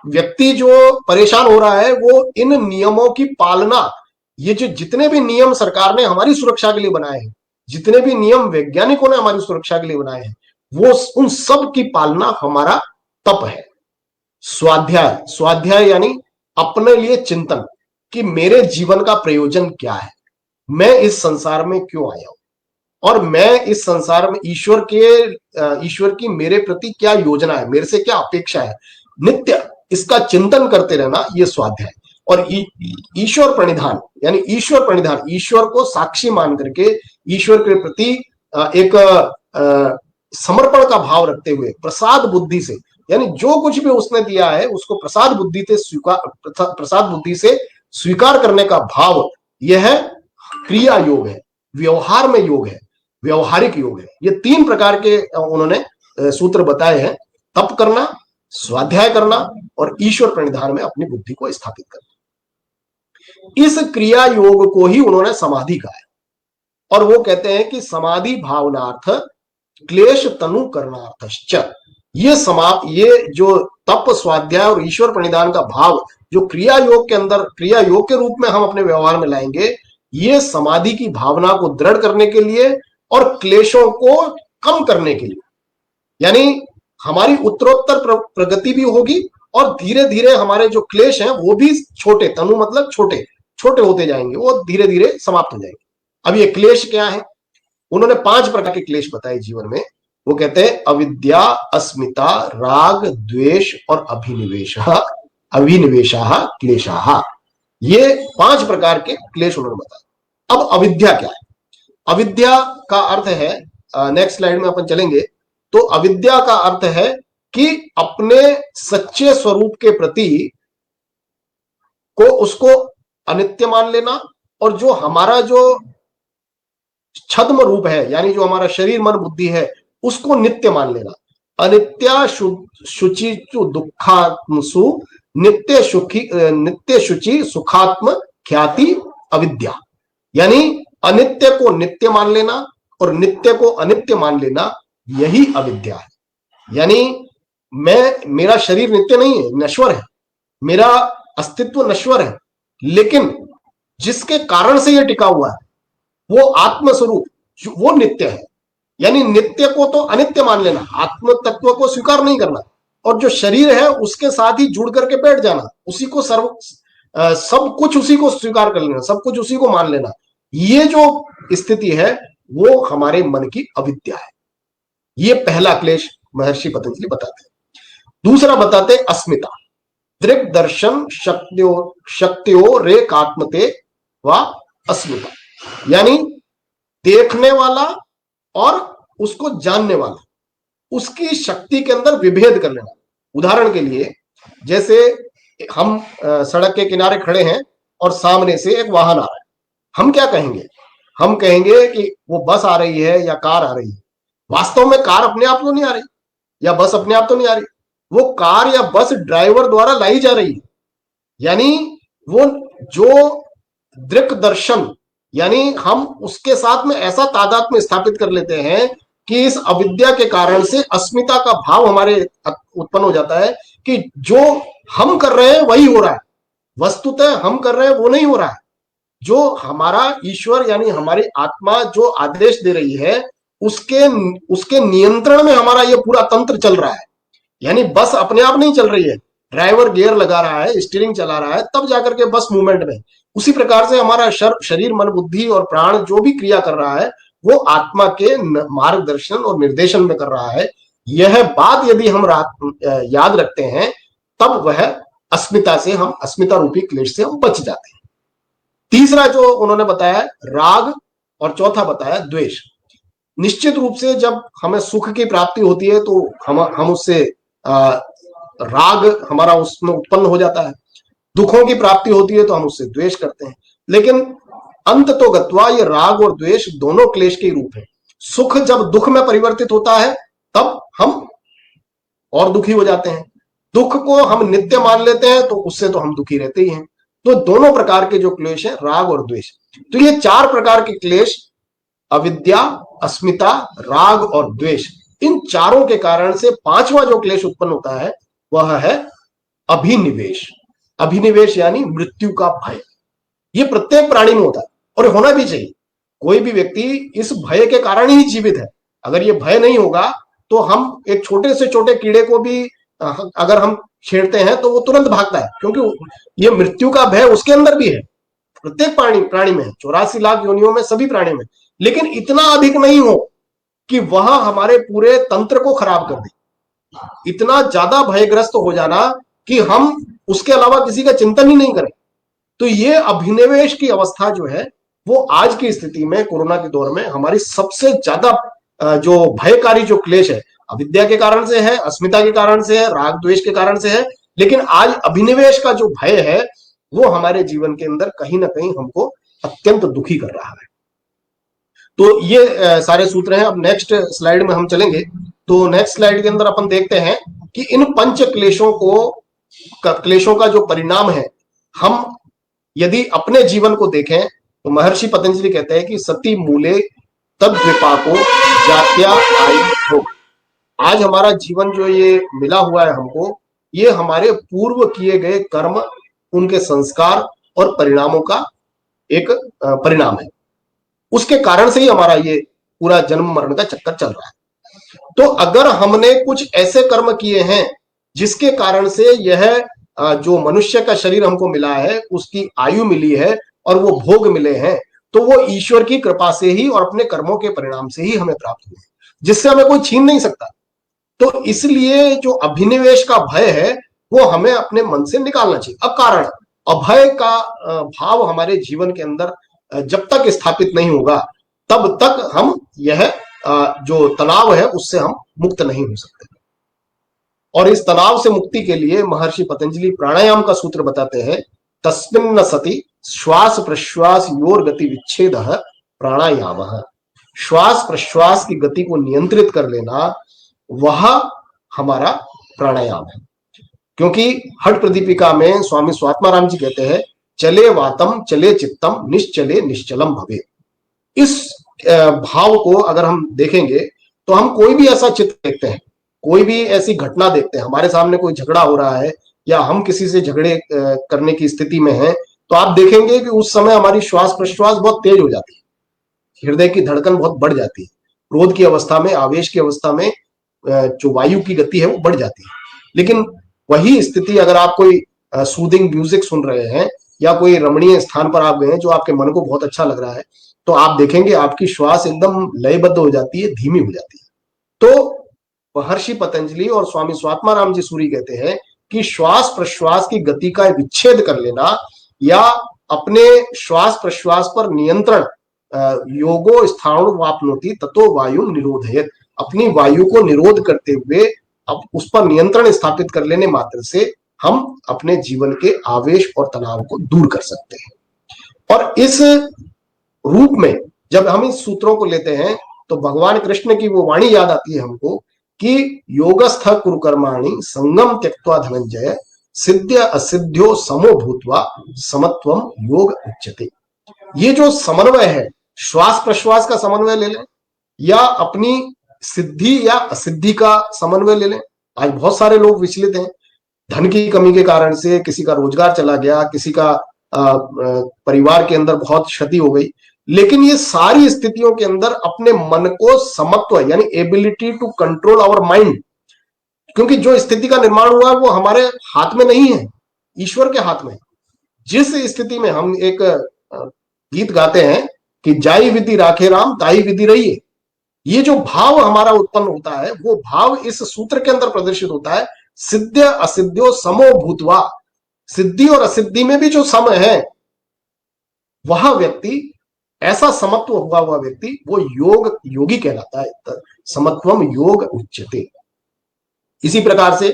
व्यक्ति जो परेशान हो रहा है वो इन नियमों की पालना, ये जो जितने भी नियम सरकार ने हमारी सुरक्षा के लिए बनाए हैं, जितने भी नियम वैज्ञानिकों ने हमारी सुरक्षा के लिए बनाए हैं, वो उन सब की पालना हमारा तप है। स्वाध्याय यानी अपने लिए चिंतन कि मेरे जीवन का प्रयोजन क्या है, मैं इस संसार में क्यों आया हूं और मैं इस संसार में ईश्वर की मेरे प्रति क्या योजना है, मेरे से क्या अपेक्षा है, नित्य इसका चिंतन करते रहना, ये स्वाध्याय। और ईश्वर प्रणिधान यानी ईश्वर को साक्षी मान करके ईश्वर के प्रति एक समर्पण का भाव रखते हुए प्रसाद बुद्धि से, यानी जो कुछ भी उसने दिया है उसको प्रसाद बुद्धि से स्वीकार करने का भाव, यह क्रिया योग है, व्यवहार में योग है, व्यवहारिक योग है। ये 3 प्रकार के उन्होंने सूत्र बताए हैं, तप करना, स्वाध्याय करना और ईश्वर प्रणिधान में अपनी बुद्धि को स्थापित करना। इस क्रिया योग को ही उन्होंने समाधि कहा है, और वो कहते हैं कि समाधि भावनार्थ क्लेश तनु करनार्थश्च। ये जो तप, स्वाध्याय और ईश्वर प्रणिधान का भाव जो क्रिया योग के अंदर, क्रिया योग के रूप में हम अपने व्यवहार में लाएंगे, ये समाधि की भावना को दृढ़ करने के लिए और क्लेशों को कम करने के लिए, यानी हमारी उत्तरोत्तर प्रगति भी होगी और धीरे धीरे हमारे जो क्लेश हैं वो भी छोटे, तनु मतलब छोटे छोटे होते जाएंगे, वो धीरे धीरे समाप्त हो जाएंगे। अब ये क्लेश क्या है? उन्होंने 5 प्रकार के क्लेश बताए जीवन में। वो कहते हैं अविद्या, अस्मिता, राग, द्वेष और अभिनिवेशा क्लेशाः। ये 5 प्रकार के क्लेश उन्होंने बताया। अब अविद्या क्या है? अविद्या का अर्थ है, नेक्स्ट स्लाइड में अपन चलेंगे, तो अविद्या का अर्थ है कि अपने सच्चे स्वरूप के प्रति को उसको अनित्य मान लेना, और जो हमारा जो छद्म रूप है, यानी जो हमारा शरीर मन बुद्धि है, उसको नित्य मान लेना। अनित्या शुचिचु दुखात्मसु नित्य शुचि सुखात्म ख्याति अविद्या, यानी अनित्य को नित्य मान लेना और नित्य को अनित्य मान लेना, यही अविद्या है। यानी मेरा शरीर नित्य नहीं है, नश्वर है, मेरा अस्तित्व नश्वर है, लेकिन जिसके कारण से यह टिका हुआ है वो आत्म स्वरूप, वो नित्य है। यानी नित्य को तो अनित्य मान लेना, आत्म तत्व को स्वीकार नहीं करना, और जो शरीर है उसके साथ ही जुड़ करके बैठ जाना, उसी को सब कुछ उसी को स्वीकार कर लेना, सब कुछ उसी को मान लेना, ये जो स्थिति है वो हमारे मन की अविद्या है। ये पहला क्लेश महर्षि पतंजलि बताते हैं। दूसरा बताते अस्मिता, दृक् दर्शन शक्तियों रेकात्मते व अस्मिता, यानी देखने वाला और उसको जानने वाला, उसकी शक्ति के अंदर विभेद कर लेना। उदाहरण के लिए, जैसे हम सड़क के किनारे खड़े हैं और सामने से एक वाहन आ रहा है, हम क्या कहेंगे? हम कहेंगे कि वो बस आ रही है या कार आ रही है। वास्तव में कार अपने आप तो नहीं आ रही, या बस अपने आप तो नहीं आ रही, वो कार या बस ड्राइवर द्वारा लाई जा रही है। यानी वो जो दृक् दर्शन, यानी हम उसके साथ में ऐसा तादात्म्य स्थापित कर लेते हैं कि इस अविद्या के कारण से अस्मिता का भाव हमारे उत्पन्न हो जाता है कि जो हम कर रहे हैं वही हो रहा है, वस्तुतः हम कर रहे हैं वो नहीं हो रहा है। जो हमारा ईश्वर यानी हमारी आत्मा जो आदेश दे रही है, उसके नियंत्रण में हमारा ये पूरा तंत्र चल रहा है। यानी बस अपने आप नहीं चल रही है, ड्राइवर गियर लगा रहा है, स्टीयरिंग चला रहा है, तब जाकर के बस मूवमेंट में। उसी प्रकार से हमारा शरीर मन बुद्धि और प्राण जो भी क्रिया कर रहा है वो आत्मा के मार्गदर्शन और निर्देशन में कर रहा है। यह बात यदि हम याद रखते हैं, तब वह अस्मिता से, हम अस्मिता रूपी क्लेश से हम बच जाते हैं। तीसरा जो उन्होंने बताया राग, और चौथा बताया द्वेष। निश्चित रूप से जब हमें सुख की प्राप्ति होती है तो हम उससे राग हमारा उसमें उत्पन्न हो जाता है, दुखों की प्राप्ति होती है तो हम उससे द्वेष करते हैं। लेकिन अंत तो गत्वा ये राग और द्वेष दोनों क्लेश के रूप हैं। सुख जब दुख में परिवर्तित होता है तब हम और दुखी हो जाते हैं, दुख को हम नित्य मान लेते हैं तो उससे तो हम दुखी रहते ही हैं। तो दोनों प्रकार के जो क्लेश हैं, राग और द्वेष, तो ये 4 प्रकार के क्लेश, अविद्या, अस्मिता, राग और द्वेष, इन चारों के कारण से 5वां जो क्लेश उत्पन्न होता है वह है अभिनिवेश। अभिनिवेश यानी मृत्यु का भय। ये प्रत्येक प्राणी में होता है और होना भी चाहिए। कोई भी व्यक्ति इस भय के कारण ही जीवित है। अगर ये भय नहीं होगा तो हम एक छोटे से छोटे कीड़े को भी अगर हम छेड़ते हैं तो वो तुरंत भागता है, क्योंकि ये मृत्यु का भय उसके अंदर भी है। प्रत्येक प्राणी में, 84 लाख योनियों में, सभी प्राणी में, लेकिन इतना अधिक नहीं हो कि वह हमारे पूरे तंत्र को खराब कर दे। इतना ज्यादा भयग्रस्त हो जाना कि हम उसके अलावा किसी का चिंतन ही नहीं करें। तो ये अभिनिवेश की अवस्था जो है वो आज की स्थिति में, कोरोना के दौर में, हमारी सबसे ज्यादा जो भयकारी जो क्लेश है, अविद्या के कारण से है, अस्मिता के कारण से है, राग द्वेष के कारण से है, लेकिन आज अभिनिवेश का जो भय है वो हमारे जीवन के अंदर कहीं ना कहीं हमको अत्यंत दुखी कर रहा है। तो ये सारे सूत्र हैं। अब नेक्स्ट स्लाइड में हम चलेंगे। तो नेक्स्ट स्लाइड के अंदर अपन देखते हैं कि इन पंच क्लेशों का जो परिणाम है, हम यदि अपने जीवन को देखें तो महर्षि पतंजलि कहते हैं कि सती मूले तद विपाको जात्या आयु भोग। आज हमारा जीवन जो ये मिला हुआ है हमको, ये हमारे पूर्व किए गए कर्म, उनके संस्कार और परिणामों का एक परिणाम है। उसके कारण से ही हमारा ये पूरा जन्म मरण का चक्कर चल रहा है। तो अगर हमने कुछ ऐसे कर्म किए हैं जिसके कारण से यह जो मनुष्य का शरीर हमको मिला है, उसकी आयु मिली है और वो भोग मिले हैं, तो वो ईश्वर की कृपा से ही और अपने कर्मों के परिणाम से ही हमें प्राप्त हुए, जिससे हमें कोई छीन नहीं सकता। तो इसलिए जो अभिनिवेश का भय है वो हमें अपने मन से निकालना चाहिए। अब कारण अभय का भाव हमारे जीवन के अंदर जब तक स्थापित नहीं होगा, तब तक हम यह जो तनाव है उससे हम मुक्त नहीं हो सकते। और इस तनाव से मुक्ति के लिए महर्षि पतंजलि प्राणायाम का सूत्र बताते हैं, तस्मिन्न सति श्वास प्रश्वास योर गति विच्छेद प्राणायाम। श्वास प्रश्वास की गति को नियंत्रित कर लेना, वह हमारा प्राणायाम है। क्योंकि हठ प्रदीपिका में स्वामी स्वात्माराम जी कहते हैं, चले वातम चले चित्तम निश्चले निश्चलम भवे। इस भाव को अगर हम देखेंगे तो हम कोई भी ऐसा चित्र देखते हैं, कोई भी ऐसी घटना देखते हैं, हमारे सामने कोई झगड़ा हो रहा है या हम किसी से झगड़े करने की स्थिति में हैं, तो आप देखेंगे कि उस समय हमारी श्वास प्रश्वास बहुत तेज हो जाती है, हृदय की धड़कन बहुत बढ़ जाती है। क्रोध की अवस्था में, आवेश की अवस्था में जो वायु की गति है वो बढ़ जाती है। लेकिन वही स्थिति अगर आप कोई सूदिंग म्यूजिक सुन रहे हैं या कोई रमणीय स्थान पर आप गए हैं जो आपके मन को बहुत अच्छा लग रहा है, तो आप देखेंगे आपकी श्वास एकदम लयबद्ध हो जाती है, धीमी हो जाती है। तो महर्षि पतंजलि और स्वामी स्वात्माराम जी सूरी कहते हैं कि श्वास प्रश्वास की गति का विच्छेद कर लेना या अपने श्वास प्रश्वास पर नियंत्रण, योगो स्थाणु वापनोति ततो वायु निरोधयत, अपनी वायु को निरोध करते हुए अब उस पर नियंत्रण स्थापित कर लेने मात्र से हम अपने जीवन के आवेश और तनाव को दूर कर सकते हैं। और इस रूप में जब हम इस सूत्रों को लेते हैं तो भगवान कृष्ण की वो वाणी याद आती है हमको कि योगस्थ कुरु कर्माणि संगम त्यक्त्वा धनंजय सिद्ध्य असिद्ध्यो समो भूत्वा समत्वम योग उच्यते। ये जो समन्वय है, श्वास प्रश्वास का समन्वय ले लें या अपनी सिद्धि या असिद्धि का समन्वय ले लें। आज बहुत सारे लोग विचलित हैं, धन की कमी के कारण से किसी का रोजगार चला गया, किसी का परिवार के अंदर बहुत क्षति हो गई, लेकिन ये सारी स्थितियों के अंदर अपने मन को समत्व यानी ability to control our mind, क्योंकि जो स्थिति का निर्माण हुआ है वो हमारे हाथ में नहीं है, ईश्वर के हाथ में। जिस स्थिति में हम एक गीत गाते हैं कि जाई विधि राखे राम ताई विधि रहिए, ये जो भाव हमारा उत्पन्न होता है वो भाव इस सूत्र के अंदर प्रदर्शित होता है, सिद्ध असिद्ध्यो समो भूत्वा। सिद्धि और असिद्धि में भी जो सम है, वह व्यक्ति, ऐसा समत्व हुआ हुआ व्यक्ति, वो योगी कहलाता है। समत्वम योग उच्यते। इसी प्रकार से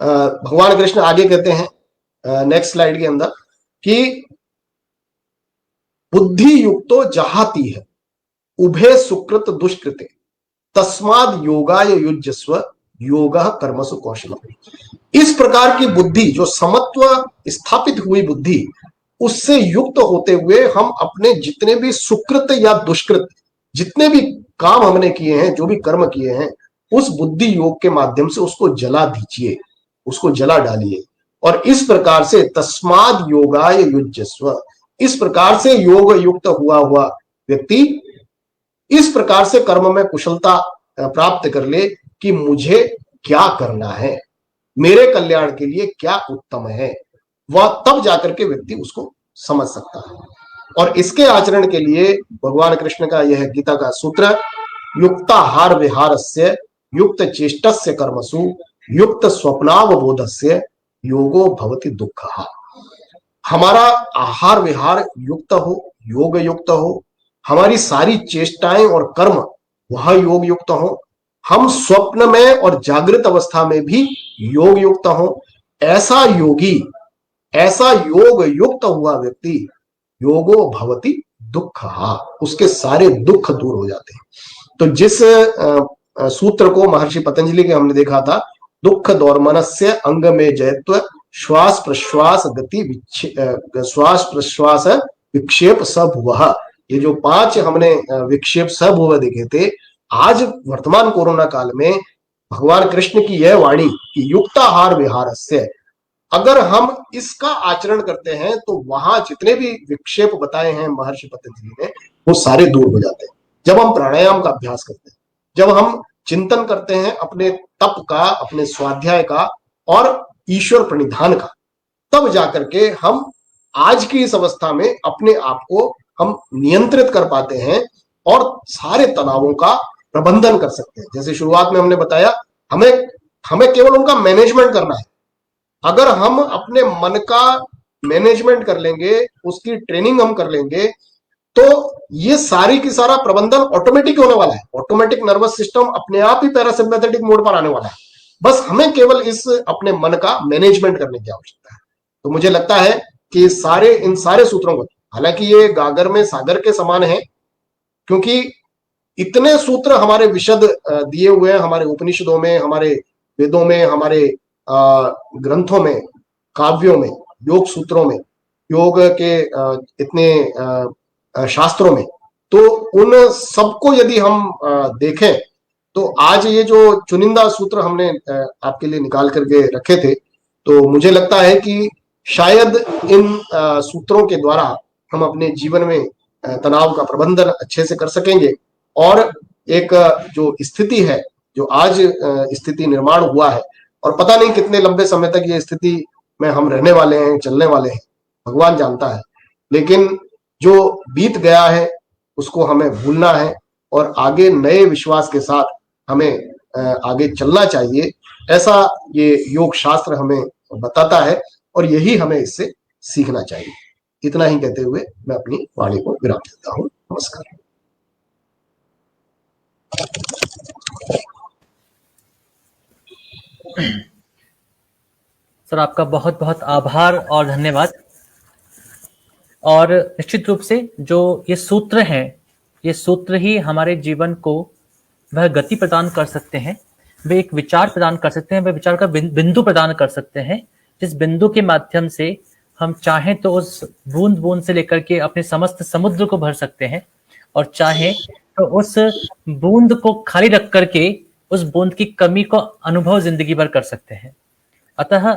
भगवान कृष्ण आगे कहते हैं नेक्स्ट स्लाइड के अंदर कि बुद्धि युक्तो जहाती है उभे सुकृत दुष्कृते तस्माद योगाय युज्यस्व योगः कर्मसु कौशलम। इस प्रकार की बुद्धि, जो समत्व स्थापित हुई बुद्धि, उससे युक्त होते हुए हम अपने जितने भी सुकृत या दुष्कृत, जितने भी काम हमने किए हैं, जो भी कर्म किए हैं, उस बुद्धि योग के माध्यम से उसको जला दीजिए, उसको जला डालिए। और इस प्रकार से तस्माद योगाय युज्यस्व, इस प्रकार से योग युक्त हुआ हुआ व्यक्ति इस प्रकार से कर्म में कुशलता प्राप्त कर ले कि मुझे क्या करना है, मेरे कल्याण के लिए क्या उत्तम है, वह तब जाकर के व्यक्ति उसको समझ सकता है। और इसके आचरण के लिए भगवान कृष्ण का यह गीता का सूत्र, युक्ताहार विहारस्य युक्त चेष्टस्य कर्मसु युक्त स्वप्नावबोधस्य योगो भवति दुःखः। हमारा आहार विहार युक्त हो, योग युक्त हो, हमारी सारी चेष्टाएं और कर्म वह योग युक्त हो, हम स्वप्न में और जागृत अवस्था में भी योग युक्त हो। ऐसा योगी, ऐसा योग युक्त हुआ व्यक्ति योगो भवति दुख, उसके सारे दुख दूर हो जाते हैं। तो जिस सूत्र को महर्षि पतंजलि के हमने देखा था, दुख दौर्मनस्य अंग में जयत्व, श्वास प्रश्वास गति श्वास प्रश्वास विक्षेप सब वह, ये जो 5 हमने विक्षेप सब हुए देखे थे, आज वर्तमान कोरोना काल में भगवान कृष्ण की यह वाणी कि युक्ताहार विहारस्य, अगर हम इसका आचरण करते हैं तो वहां जितने भी विक्षेप बताए हैं महर्षि पतंजलि ने, वो सारे दूर हो जाते हैं। जब हम प्राणायाम का अभ्यास करते हैं, जब हम चिंतन करते हैं अपने तप का, अपने स्वाध्याय का और ईश्वर प्रणिधान का, तब जाकर के हम आज की इस अवस्था में अपने आप को हम नियंत्रित कर पाते हैं और सारे तनावों का प्रबंधन कर सकते हैं। जैसे शुरुआत में हमने बताया, हमें केवल उनका मैनेजमेंट करना है। अगर हम अपने मन का मैनेजमेंट कर लेंगे, उसकी ट्रेनिंग हम कर लेंगे, तो ये सारी की सारा प्रबंधन ऑटोमेटिक होने वाला है। ऑटोमेटिक नर्वस सिस्टम अपने आप ही पैरासिम्पैथेटिक मोड पर आने वाला है। बस हमें केवल इस अपने मन का मैनेजमेंट करने की आवश्यकता है। तो मुझे लगता है कि इन सारे सूत्रों को, हालांकि ये गागर में सागर के समान है, क्योंकि इतने सूत्र हमारे विशद दिए हुए हैं हमारे उपनिषदों में, हमारे वेदों में, हमारे ग्रंथों में, काव्यों में, योग सूत्रों में, योग के इतने शास्त्रों में। तो उन सबको यदि हम देखें तो आज ये जो चुनिंदा सूत्र हमने आपके लिए निकाल करके रखे थे, तो मुझे लगता है कि शायद इन सूत्रों के द्वारा हम अपने जीवन में तनाव का प्रबंधन अच्छे से कर सकेंगे और एक जो स्थिति है, जो आज स्थिति निर्माण हुआ है, और पता नहीं कितने लंबे समय तक ये स्थिति में हम रहने वाले हैं, चलने वाले हैं, भगवान जानता है, लेकिन जो बीत गया है उसको हमें भूलना है और आगे नए विश्वास के साथ हमें आगे चलना चाहिए। ऐसा ये योग शास्त्र हमें बताता है और यही हमें इससे सीखना चाहिए। इतना ही कहते हुए मैं अपनी वाणी को विराम देता हूँ। नमस्कार। सर, आपका बहुत बहुत आभार और धन्यवाद। और निश्चित रूप से जो ये सूत्र हैं, ये सूत्र ही हमारे जीवन को वह गति प्रदान कर सकते हैं, वे एक विचार प्रदान कर सकते हैं, वे विचार का बिंदु प्रदान कर सकते हैं, जिस बिंदु के माध्यम से हम चाहें तो उस बूंद बूंद से लेकर के अपने समस्त समुद्र को भर सकते हैं, और चाहें तो उस बूंद को खाली रख करके उस बूंद की कमी को अनुभव जिंदगी भर कर सकते हैं। अतः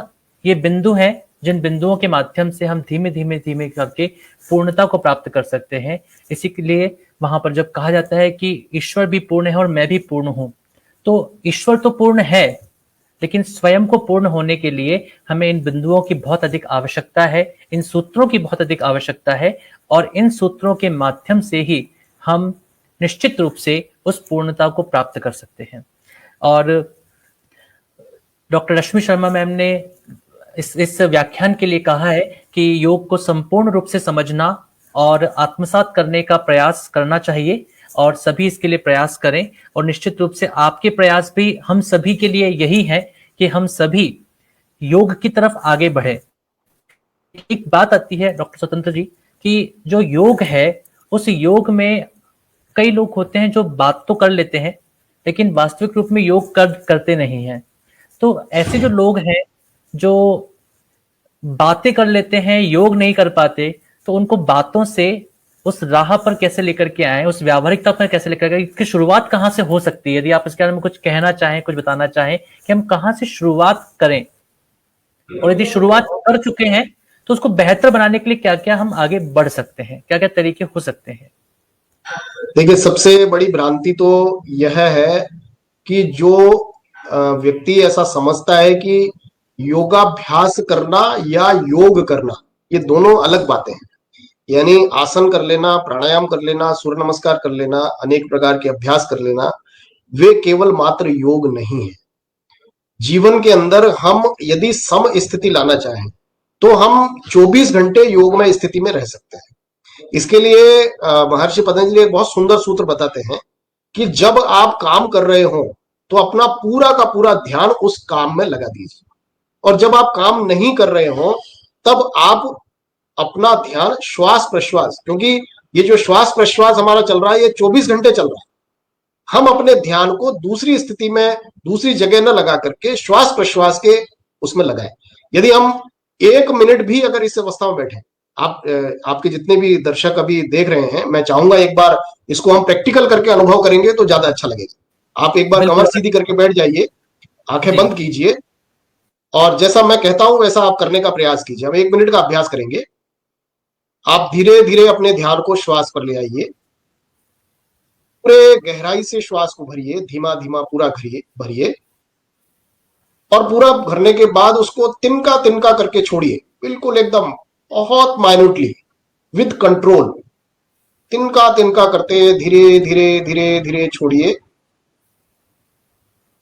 ये बिंदु हैं जिन बिंदुओं के माध्यम से हम धीमे धीमे धीमे करके पूर्णता को प्राप्त कर सकते हैं। इसी के लिए वहां पर जब कहा जाता है कि ईश्वर भी पूर्ण है और मैं भी पूर्ण हूं, तो ईश्वर तो पूर्ण है, लेकिन स्वयं को पूर्ण होने के लिए हमें इन बिंदुओं की बहुत अधिक आवश्यकता है, इन सूत्रों की बहुत अधिक आवश्यकता है, और इन सूत्रों के माध्यम से ही हम निश्चित रूप से उस पूर्णता को प्राप्त कर सकते हैं। और डॉक्टर रश्मि शर्मा मैम ने इस व्याख्यान के लिए कहा है कि योग को संपूर्ण रूप से समझना और आत्मसात करने का प्रयास करना चाहिए, और सभी इसके लिए प्रयास करें। और निश्चित रूप से आपके प्रयास भी हम सभी के लिए यही है कि हम सभी योग की तरफ आगे बढ़े। एक बात आती है डॉक्टर स्वतंत्र जी कि जो योग है, उस योग में कई लोग होते हैं जो बात तो कर लेते हैं लेकिन वास्तविक रूप में योग करते नहीं हैं। तो ऐसे जो लोग हैं जो बातें कर लेते हैं, योग नहीं कर पाते, तो उनको बातों से उस राह पर कैसे लेकर के आए, उस व्यावहारिकता पर कैसे लेकर के, इसकी शुरुआत कहाँ से हो सकती है? यदि आप इसके बारे में कुछ कहना चाहें, कुछ बताना चाहें कि हम कहाँ से शुरुआत करें, और यदि शुरुआत कर चुके हैं तो उसको बेहतर बनाने के लिए क्या क्या हम आगे बढ़ सकते हैं, क्या क्या तरीके हो सकते हैं? देखिए, सबसे बड़ी भ्रांति तो यह है कि जो व्यक्ति ऐसा समझता है कि योगाभ्यास करना या योग करना ये दोनों अलग बातें हैं। यानी आसन कर लेना, प्राणायाम कर लेना, सूर्य नमस्कार कर लेना, अनेक प्रकार के अभ्यास कर लेना, वे केवल मात्र योग नहीं है। जीवन के अंदर हम यदि सम स्थिति लाना चाहें तो हम 24 घंटे योग में स्थिति में रह सकते हैं। इसके लिए महर्षि पतंजलि एक बहुत सुंदर सूत्र बताते हैं कि जब आप काम कर रहे हो तो अपना पूरा का पूरा ध्यान उस काम में लगा दीजिए, और जब आप काम नहीं कर रहे हो तब आप अपना ध्यान श्वास प्रश्वास, क्योंकि ये जो श्वास प्रश्वास हमारा चल रहा है ये 24 घंटे चल रहा है, हम अपने ध्यान को दूसरी स्थिति में दूसरी जगह न लगा करके श्वास प्रश्वास के उसमें लगाएं। यदि हम 1 मिनट भी अगर इस अवस्था में बैठे, आपके जितने भी दर्शक अभी देख रहे हैं, मैं चाहूंगा एक बार इसको हम प्रैक्टिकल करके अनुभव करेंगे तो ज्यादा अच्छा लगेगा। आप एक बार बिल्कुल। कमर सीधी करके बैठ जाइए, आंखें जी। बंद कीजिए, और जैसा मैं कहता हूं वैसा आप करने का प्रयास कीजिए। हम 1 मिनट का अभ्यास करेंगे। आप धीरे धीरे अपने ध्यान को श्वास पर ले आइए, पूरे गहराई से श्वास को भरिए, धीमा धीमा पूरा भरिए, और पूरा भरने के बाद उसको तिनका तिनका करके छोड़िए, बिल्कुल एकदम बहुत माइन्यूटली विद कंट्रोल, तिनका तिनका करते धीरे धीरे धीरे धीरे छोड़िए।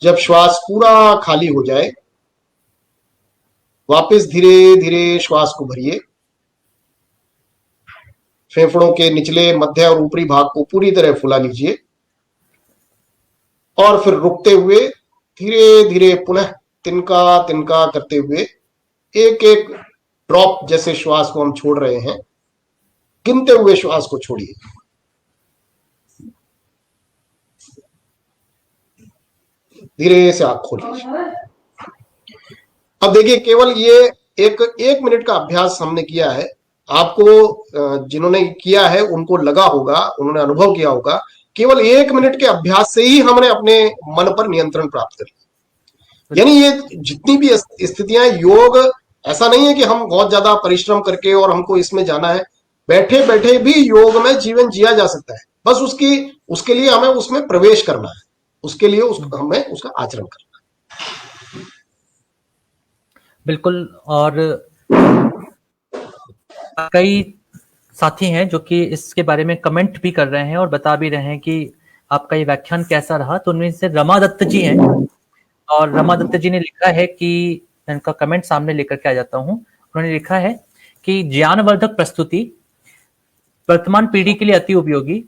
जब श्वास पूरा खाली हो जाए वापस धीरे धीरे श्वास को भरिए, फेफड़ों के निचले मध्य और ऊपरी भाग को पूरी तरह फुला लीजिए, और फिर रुकते हुए धीरे धीरे पुनः तिनका तिनका करते हुए एक एक ड्रॉप जैसे श्वास को हम छोड़ रहे हैं, गिनते हुए श्वास को छोड़िए। धीरे से आंख खोलिए। अब देखिए, केवल ये एक मिनट का अभ्यास हमने किया है। आपको जिन्होंने किया है उनको लगा होगा, उन्होंने अनुभव किया होगा, केवल 1 मिनट के अभ्यास से ही हमने अपने मन पर नियंत्रण प्राप्त कर लिया। यानी ये जितनी भी स्थितियां, योग ऐसा नहीं है कि हम बहुत ज्यादा परिश्रम करके और हमको इसमें जाना है, बैठे बैठे भी योग में जीवन जिया जा सकता है। बस उसके लिए हमें उसमें प्रवेश करना है, उसके लिए हमें उसका आचरण करना है। बिल्कुल। और कई साथी हैं जो कि इसके बारे में कमेंट भी कर रहे हैं और बता भी रहे हैं कि आपका ये व्याख्यान कैसा रहा। तो उनमें से रमा दत्त जी हैं, और रमा दत्त जी ने लिखा है कि, इनका कमेंट सामने लेकर के आ जाता हूं। उन्होंने लिखा है कि ज्ञानवर्धक प्रस्तुति वर्तमान पीढ़ी के लिए अति उपयोगी।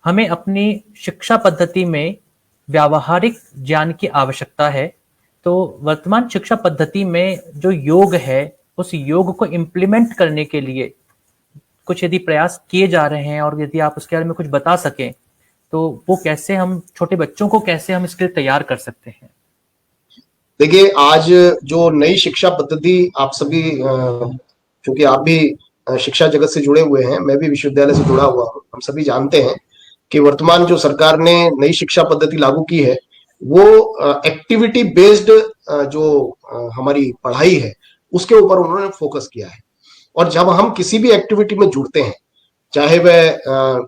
हमें अपनी शिक्षा पद्धति में व्यावहारिक ज्ञान की आवश्यकता है। तो वर्तमान शिक्षा पद्धति में जो योग है, उस योग को इम्प्लीमेंट करने के लिए कुछ यदि प्रयास किए जा रहे हैं, और यदि आप उसके बारे में कुछ बता सकें तो वो कैसे, हम छोटे बच्चों को कैसे हम इसके लिए तैयार कर सकते हैं। देखिए, आज जो नई शिक्षा पद्धति, आप सभी क्योंकि आप भी शिक्षा जगत से जुड़े हुए हैं, मैं भी विश्वविद्यालय से जुड़ा हुआ हूं, हम सभी जानते हैं कि वर्तमान जो सरकार ने नई शिक्षा पद्धति लागू की है वो एक्टिविटी बेस्ड जो हमारी पढ़ाई है उसके ऊपर उन्होंने फोकस किया है। और जब हम किसी भी एक्टिविटी में जुड़ते हैं, चाहे वह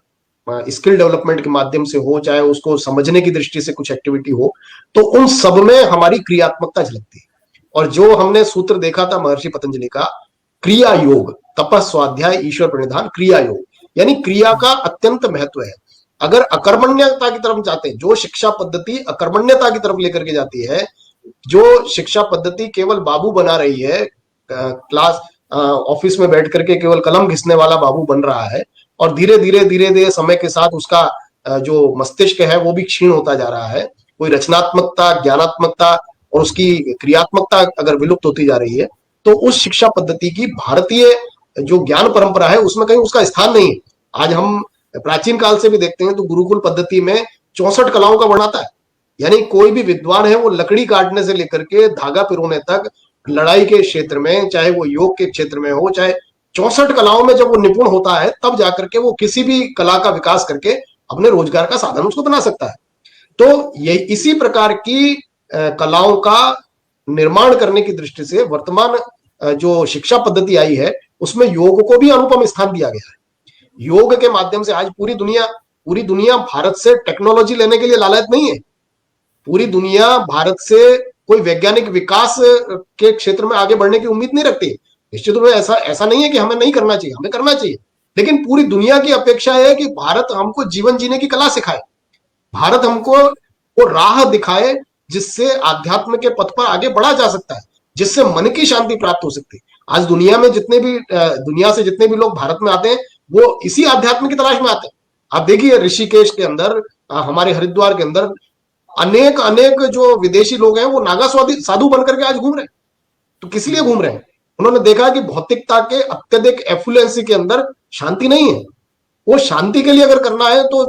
स्किल डेवलपमेंट के माध्यम से हो, चाहे उसको समझने की दृष्टि से कुछ एक्टिविटी हो, तो उन सब में हमारी क्रियात्मकता झलकती है। और जो हमने सूत्र देखा था महर्षि पतंजलि का, क्रिया योग, तपः स्वाध्याय ईश्वर प्रणिधान, क्रिया योग, यानी क्रिया का अत्यंत महत्व है। अगर अकर्मण्यता की तरफ जाते हैं, जो शिक्षा पद्धति अकर्मण्यता की तरफ लेकर के जाती है, जो शिक्षा पद्धति केवल बाबू बना रही है, क्लास ऑफिस में बैठ करके केवल कलम घिसने वाला बाबू बन रहा है, और धीरे धीरे समय के साथ उसका जो मस्तिष्क है वो भी क्षीण होता जा रहा है। कोई रचनात्मकता, ज्ञानात्मकता और उसकी क्रियात्मकता अगर विलुप्त होती जा रही है, तो उस शिक्षा पद्धति की भारतीय जो ज्ञान परंपरा है उसमें कहीं उसका स्थान नहीं है। आज हम प्राचीन काल से भी देखते हैं तो गुरुकुल पद्धति में 64 कलाओं का वर्णन आता है। यानी कोई भी विद्वान है वो लकड़ी काटने से लेकर के धागा पिरोने तक, लड़ाई के क्षेत्र में, चाहे वो योग के क्षेत्र में हो, चाहे 64 कलाओं में जब वो निपुण होता है तब जाकर के वो किसी भी कला का विकास करके अपने रोजगार का साधन उसको बना सकता है। तो ये इसी प्रकार की कलाओं का निर्माण करने की दृष्टि से वर्तमान जो शिक्षा पद्धति आई है उसमें योग को भी अनुपम स्थान दिया गया है। योग के माध्यम से आज पूरी दुनिया भारत से टेक्नोलॉजी लेने के लिए लालच नहीं है। पूरी दुनिया भारत से कोई वैज्ञानिक विकास के क्षेत्र में आगे बढ़ने की उम्मीद नहीं रखती। निश्चित रूप से ऐसा नहीं है कि हमें नहीं करना चाहिए, हमें करना चाहिए, लेकिन पूरी दुनिया की अपेक्षा है कि भारत हमको जीवन जीने की कला सिखाए, भारत हमको वो राह दिखाए जिससे आध्यात्म के पथ पर आगे बढ़ा जा सकता है, जिससे मन की शांति प्राप्त हो सकती है। आज दुनिया में दुनिया से जितने भी लोग भारत में आते हैं वो इसी आध्यात्म की तलाश में आते हैं। आप देखिए ऋषिकेश के अंदर हमारे हरिद्वार के अंदर अनेक अनेक जो विदेशी लोग हैं वो नागा साधु बनकर के आज घूम रहे हैं। तो किस लिए घूम रहे हैं? उन्होंने देखा कि भौतिकता के अत्यधिक एफ्लुएंसी के अंदर शांति नहीं है। वो शांति के लिए अगर करना है तो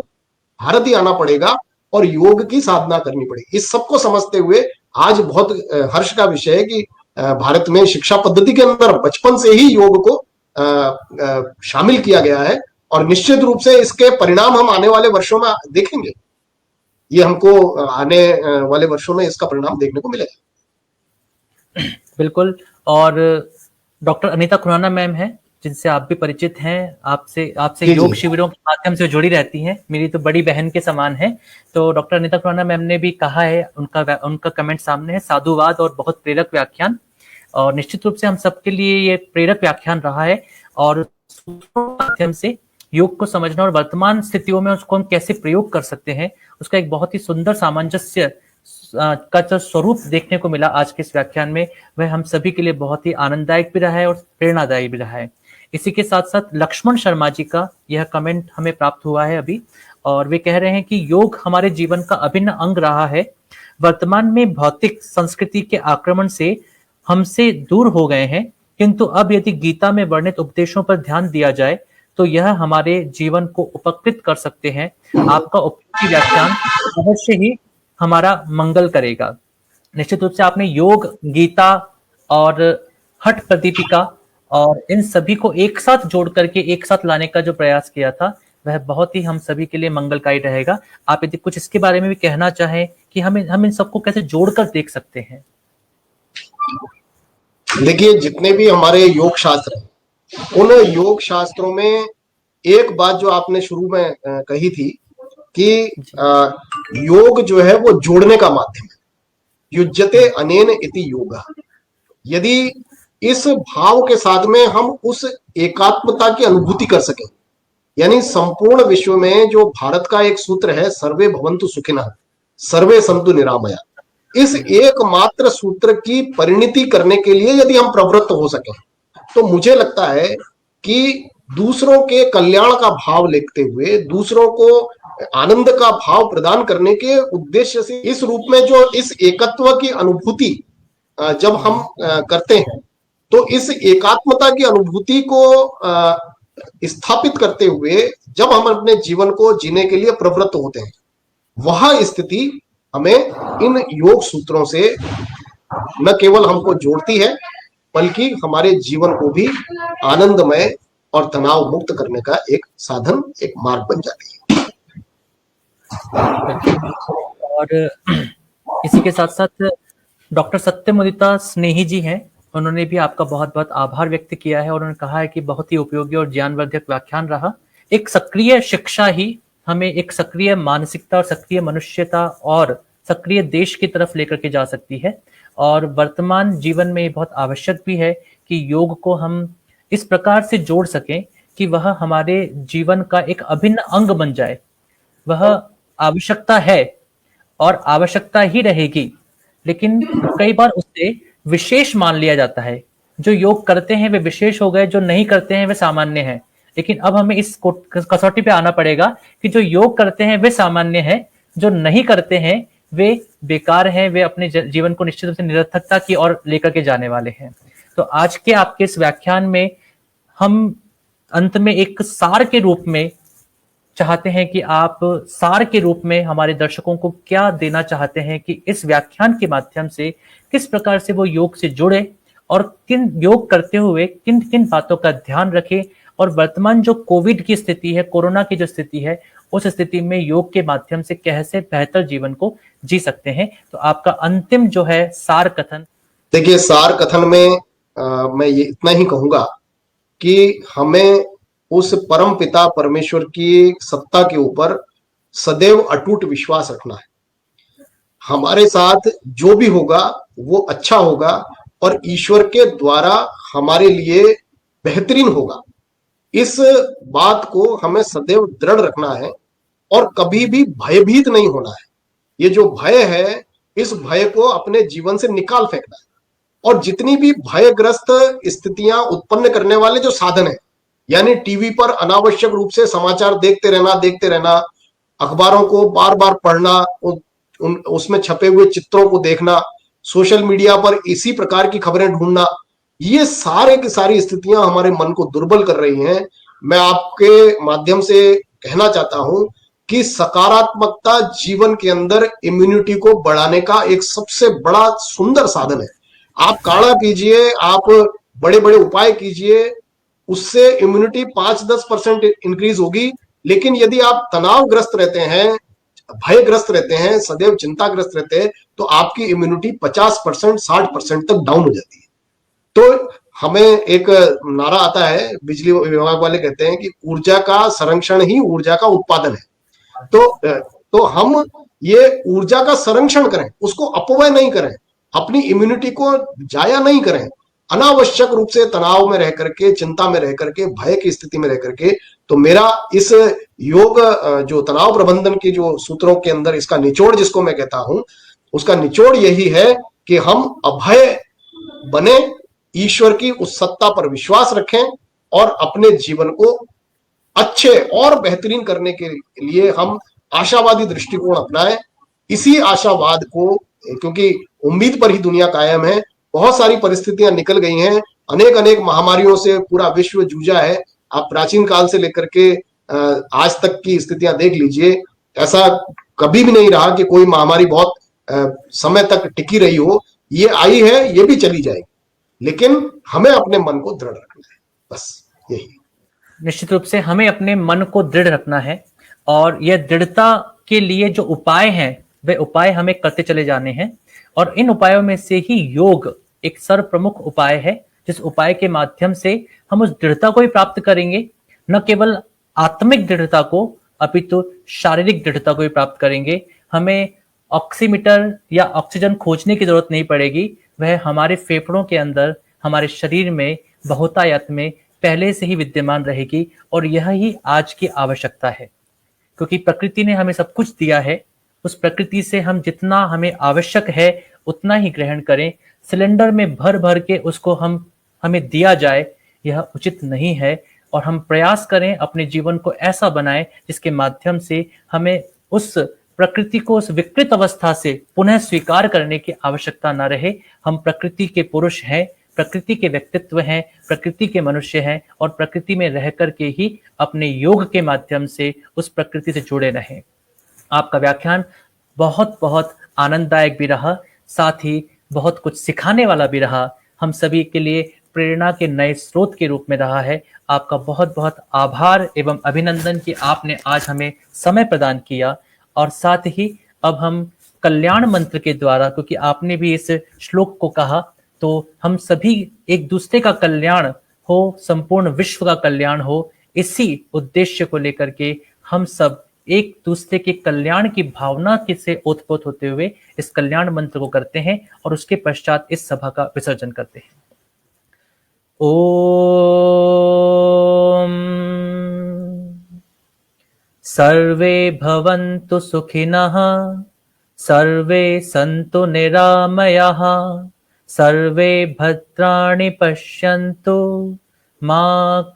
भारत ही आना पड़ेगा और योग की साधना करनी पड़ेगी। इस सबको समझते हुए आज बहुत हर्ष का विषय है कि भारत में शिक्षा पद्धति के अंदर बचपन से ही योग को शामिल किया गया है और निश्चित रूप से इसके परिणाम हम आने वाले वर्षों में देखेंगे। ये हमको आने वाले वर्षों में इसका परिणाम देखने को मिलेगा। बिल्कुल। और डॉक्टर अनीता खुराना मैम है, जिनसे आप भी परिचित हैं, आपसे योग शिविरों के माध्यम से जुड़ी रहती हैं, मेरी तो बड़ी बहन के समान है। तो डॉक्टर अनीता खुराना मैम ने भी कहा है, उनका कमेंट सामने है, साधुवाद और बहुत प्रेरक व्याख्यान। और निश्चित रूप से हम सबके लिए ये प्रेरक व्याख्यान रहा है और माध्यम से योग को समझना और वर्तमान स्थितियों में उसको हम कैसे प्रयोग कर सकते हैं, उसका एक बहुत ही सुंदर सामंजस्य का जो स्वरूप देखने को मिला आज के इस व्याख्यान में, वह हम सभी के लिए बहुत ही आनंददायक भी रहा है और प्रेरणादायी भी रहा है। इसी के साथ साथ लक्ष्मण शर्मा जी का यह कमेंट हमें प्राप्त हुआ है अभी, और वे कह रहे हैं कि योग हमारे जीवन का अभिन्न अंग रहा है। वर्तमान में भौतिक संस्कृति के आक्रमण से हमसे दूर हो गए हैं, किंतु अब यदि गीता में वर्णित उपदेशों पर ध्यान दिया जाए तो यह हमारे जीवन को उपकृत कर सकते हैं। आपका उपयोगी व्याख्यान अवश्य ही हमारा मंगल करेगा। निश्चित रूप से आपने योग, गीता और हठ प्रदीपिका और इन सभी को एक साथ जोड़ करके एक साथ लाने का जो प्रयास किया था, वह बहुत ही हम सभी के लिए मंगलकारी रहेगा। आप यदि कुछ इसके बारे में भी कहना चाहें कि हम इन सबको कैसे जोड़कर देख सकते हैं। देखिए, जितने भी हमारे योग शास्त्र हैं, उन योग शास्त्रों में एक बात जो आपने शुरू में कही थी कि योग जो है वो जोड़ने का माध्यम है। युज्यते अनेन इति योगः। यदि इस भाव के साथ में हम उस एकात्मता की अनुभूति कर सकें, यानी संपूर्ण विश्व में जो भारत का एक सूत्र है, सर्वे भवन्तु सुखिनः सर्वे सन्तु निरामया, इस एकमात्र सूत्र की परिणति करने के लिए यदि हम प्रवृत्त हो सके तो मुझे लगता है कि दूसरों के कल्याण का भाव लेते हुए, दूसरों को आनंद का भाव प्रदान करने के उद्देश्य से इस रूप में जो इस एकत्व की अनुभूति जब हम करते हैं, तो इस एकात्मता की अनुभूति को स्थापित करते हुए जब हम अपने जीवन को जीने के लिए प्रवृत्त होते हैं, वह स्थिति हमें इन योग सूत्रों से न केवल हमको जोड़ती है, बल्कि हमारे जीवन को भी आनंदमय और तनाव मुक्त करने का एक साधन, एक मार्ग बन जाती है। और इसी के साथ साथ डॉक्टर सत्यमुदिता स्नेही जी हैं, उन्होंने भी आपका बहुत बहुत आभार व्यक्त किया है और उन्होंने कहा है कि बहुत ही उपयोगी और ज्ञानवर्धक व्याख्यान रहा। एक सक्रिय शिक्षा ही हमें एक सक्रिय मानसिकता और सक्रिय मनुष्यता और सक्रिय देश की तरफ लेकर के जा सकती है। और वर्तमान जीवन में बहुत आवश्यक भी है कि योग को हम इस प्रकार से जोड़ सकें कि वह हमारे जीवन का एक अभिन्न अंग बन जाए। वह आवश्यकता है और आवश्यकता ही रहेगी, लेकिन कई बार उसे विशेष मान लिया जाता है। जो योग करते हैं वे विशेष हो गए, जो नहीं करते हैं वे सामान्य हैं। लेकिन अब हमें इस कसौटी पे आना पड़ेगा कि जो योग करते हैं वे सामान्य हैं, जो नहीं करते हैं वे बेकार हैं, वे अपने जीवन को निश्चित रूप से निरर्थकता की ओर लेकर के जाने वाले हैं। तो आज के आपके इस व्याख्यान में हम अंत में एक सार के रूप में चाहते हैं कि आप सार के रूप में हमारे दर्शकों को क्या देना चाहते हैं कि इस व्याख्यान के माध्यम से किस प्रकार से वो योग से जुड़े और किन योग करते हुए किन किन बातों का ध्यान रखें, और वर्तमान जो कोविड की स्थिति है, कोरोना की जो स्थिति है, उस स्थिति में योग के माध्यम से कैसे बेहतर जीवन को जी सकते हैं। तो आपका अंतिम जो है सार कथन। देखिए, सार कथन में मैं ये इतना ही कहूंगा कि हमें उस परम पिता परमेश्वर की सत्ता के ऊपर सदैव अटूट विश्वास रखना है। हमारे साथ जो भी होगा वो अच्छा होगा और ईश्वर के द्वारा हमारे लिए बेहतरीन होगा। इस बात को हमें सदैव दृढ़ रखना है और कभी भी भयभीत नहीं होना है। ये जो भय है, इस भय को अपने जीवन से निकाल फेंकना है। और जितनी भी भयग्रस्त स्थितियां उत्पन्न करने वाले जो साधन है, यानी टीवी पर अनावश्यक रूप से समाचार देखते रहना, अखबारों को बार बार पढ़ना, उसमें छपे हुए चित्रों को देखना, सोशल मीडिया पर इसी प्रकार की खबरें ढूंढना, ये सारे की सारी स्थितियां हमारे मन को दुर्बल कर रही हैं। मैं आपके माध्यम से कहना चाहता हूं कि सकारात्मकता जीवन के अंदर इम्यूनिटी को बढ़ाने का एक सबसे बड़ा सुंदर साधन है। आप काढ़ा पीजिए, आप बड़े बड़े उपाय कीजिए, उससे इम्यूनिटी 5-10% इंक्रीज होगी। लेकिन यदि आप तनावग्रस्त रहते हैं, भयग्रस्त रहते हैं, सदैव चिंताग्रस्त रहते हैं, तो आपकी इम्यूनिटी 50%, 60% तक डाउन हो जाती है। तो हमें एक नारा आता है, बिजली विभाग वाले कहते हैं कि ऊर्जा का संरक्षण ही ऊर्जा का उत्पादन है। तो हम ये ऊर्जा का संरक्षण करें, उसको अपव्यय नहीं करें, अपनी इम्यूनिटी को जाया नहीं करें, अनावश्यक रूप से तनाव में रह करके, चिंता में रह करके, भय की स्थिति में रह करके। तो मेरा इस योग जो तनाव प्रबंधन के जो सूत्रों के अंदर इसका निचोड़ जिसको मैं कहता हूं, उसका निचोड़ यही है कि हम अभय बने, ईश्वर की उस सत्ता पर विश्वास रखें और अपने जीवन को अच्छे और बेहतरीन करने के लिए हम आशावादी दृष्टिकोण अपनाएं। इसी आशावाद को, क्योंकि उम्मीद पर ही दुनिया कायम है, बहुत सारी परिस्थितियां निकल गई हैं, अनेक अनेक महामारियों से पूरा विश्व जूझा है। आप प्राचीन काल से लेकर के आज तक की स्थितियां देख लीजिए, ऐसा कभी भी नहीं रहा कि कोई महामारी बहुत समय तक टिकी रही हो। ये आई है, ये भी चली जाएगी, लेकिन हमें अपने मन को दृढ़ रखना है, बस यही। निश्चित रूप से हमें अपने मन को दृढ़ रखना है, और यह दृढ़ता के लिए जो उपाय हैं वे उपाय हमें करते चले जाने हैं। और इन उपायों में से ही योग एक सर्वप्रमुख उपाय है, जिस उपाय के माध्यम से हम उस दृढ़ता को ही प्राप्त करेंगे, न केवल आत्मिक दृढ़ता को अपितु शारीरिक दृढ़ता को भी प्राप्त करेंगे। हमें ऑक्सीमीटर या ऑक्सीजन खोजने की जरूरत नहीं पड़ेगी, वह हमारे फेफड़ों के अंदर, हमारे शरीर में बहुतायत में पहले से ही विद्यमान रहेगी। और यह ही आज की आवश्यकता है, क्योंकि प्रकृति ने हमें सब कुछ दिया है। उस प्रकृति से हम जितना हमें आवश्यक है उतना ही ग्रहण करें। सिलेंडर में भर भर के उसको हमें दिया जाए, यह उचित नहीं है। और हम प्रयास करें अपने जीवन को ऐसा बनाएं जिसके माध्यम से हमें उस प्रकृति को उस विकृत अवस्था से पुनः स्वीकार करने की आवश्यकता न रहे। हम प्रकृति के पुरुष हैं, प्रकृति के व्यक्तित्व हैं, प्रकृति के मनुष्य हैं, और प्रकृति में रह करके ही अपने योग के माध्यम से उस प्रकृति से जुड़े रहें। आपका व्याख्यान बहुत बहुत आनंददायक भी रहा, साथ ही बहुत कुछ सिखाने वाला भी रहा, हम सभी के लिए प्रेरणा के नए स्रोत के रूप में रहा है। आपका बहुत बहुत आभार एवं अभिनंदन कि आपने आज हमें समय प्रदान किया। और साथ ही अब हम कल्याण मंत्र के द्वारा, क्योंकि आपने भी इस श्लोक को कहा, तो हम सभी एक दूसरे का कल्याण हो, संपूर्ण विश्व का कल्याण हो, इसी उद्देश्य को लेकर के हम सब एक दूसरे के कल्याण की भावना से ओतप्रोत होते हुए इस कल्याण मंत्र को करते हैं और उसके पश्चात इस सभा का विसर्जन करते हैं। ओम सर्वे भवन्तु सुखिनः, सर्वे सन्तु निरामयाः, सर्वे भद्राणि पश्यन्तु, मा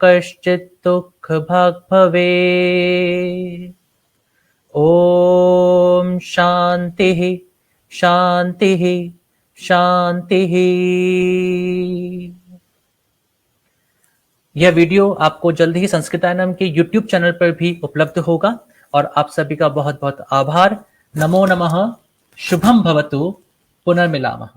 कश्चित् दुःखभाग् भवेत्। ओम शांतिः शांतिः शांतिः। यह वीडियो आपको जल्द ही संस्कृतायनम के YouTube चैनल पर भी उपलब्ध होगा। और आप सभी का बहुत बहुत आभार। नमो नमः। शुभम भवतु। पुनर्मिलामः।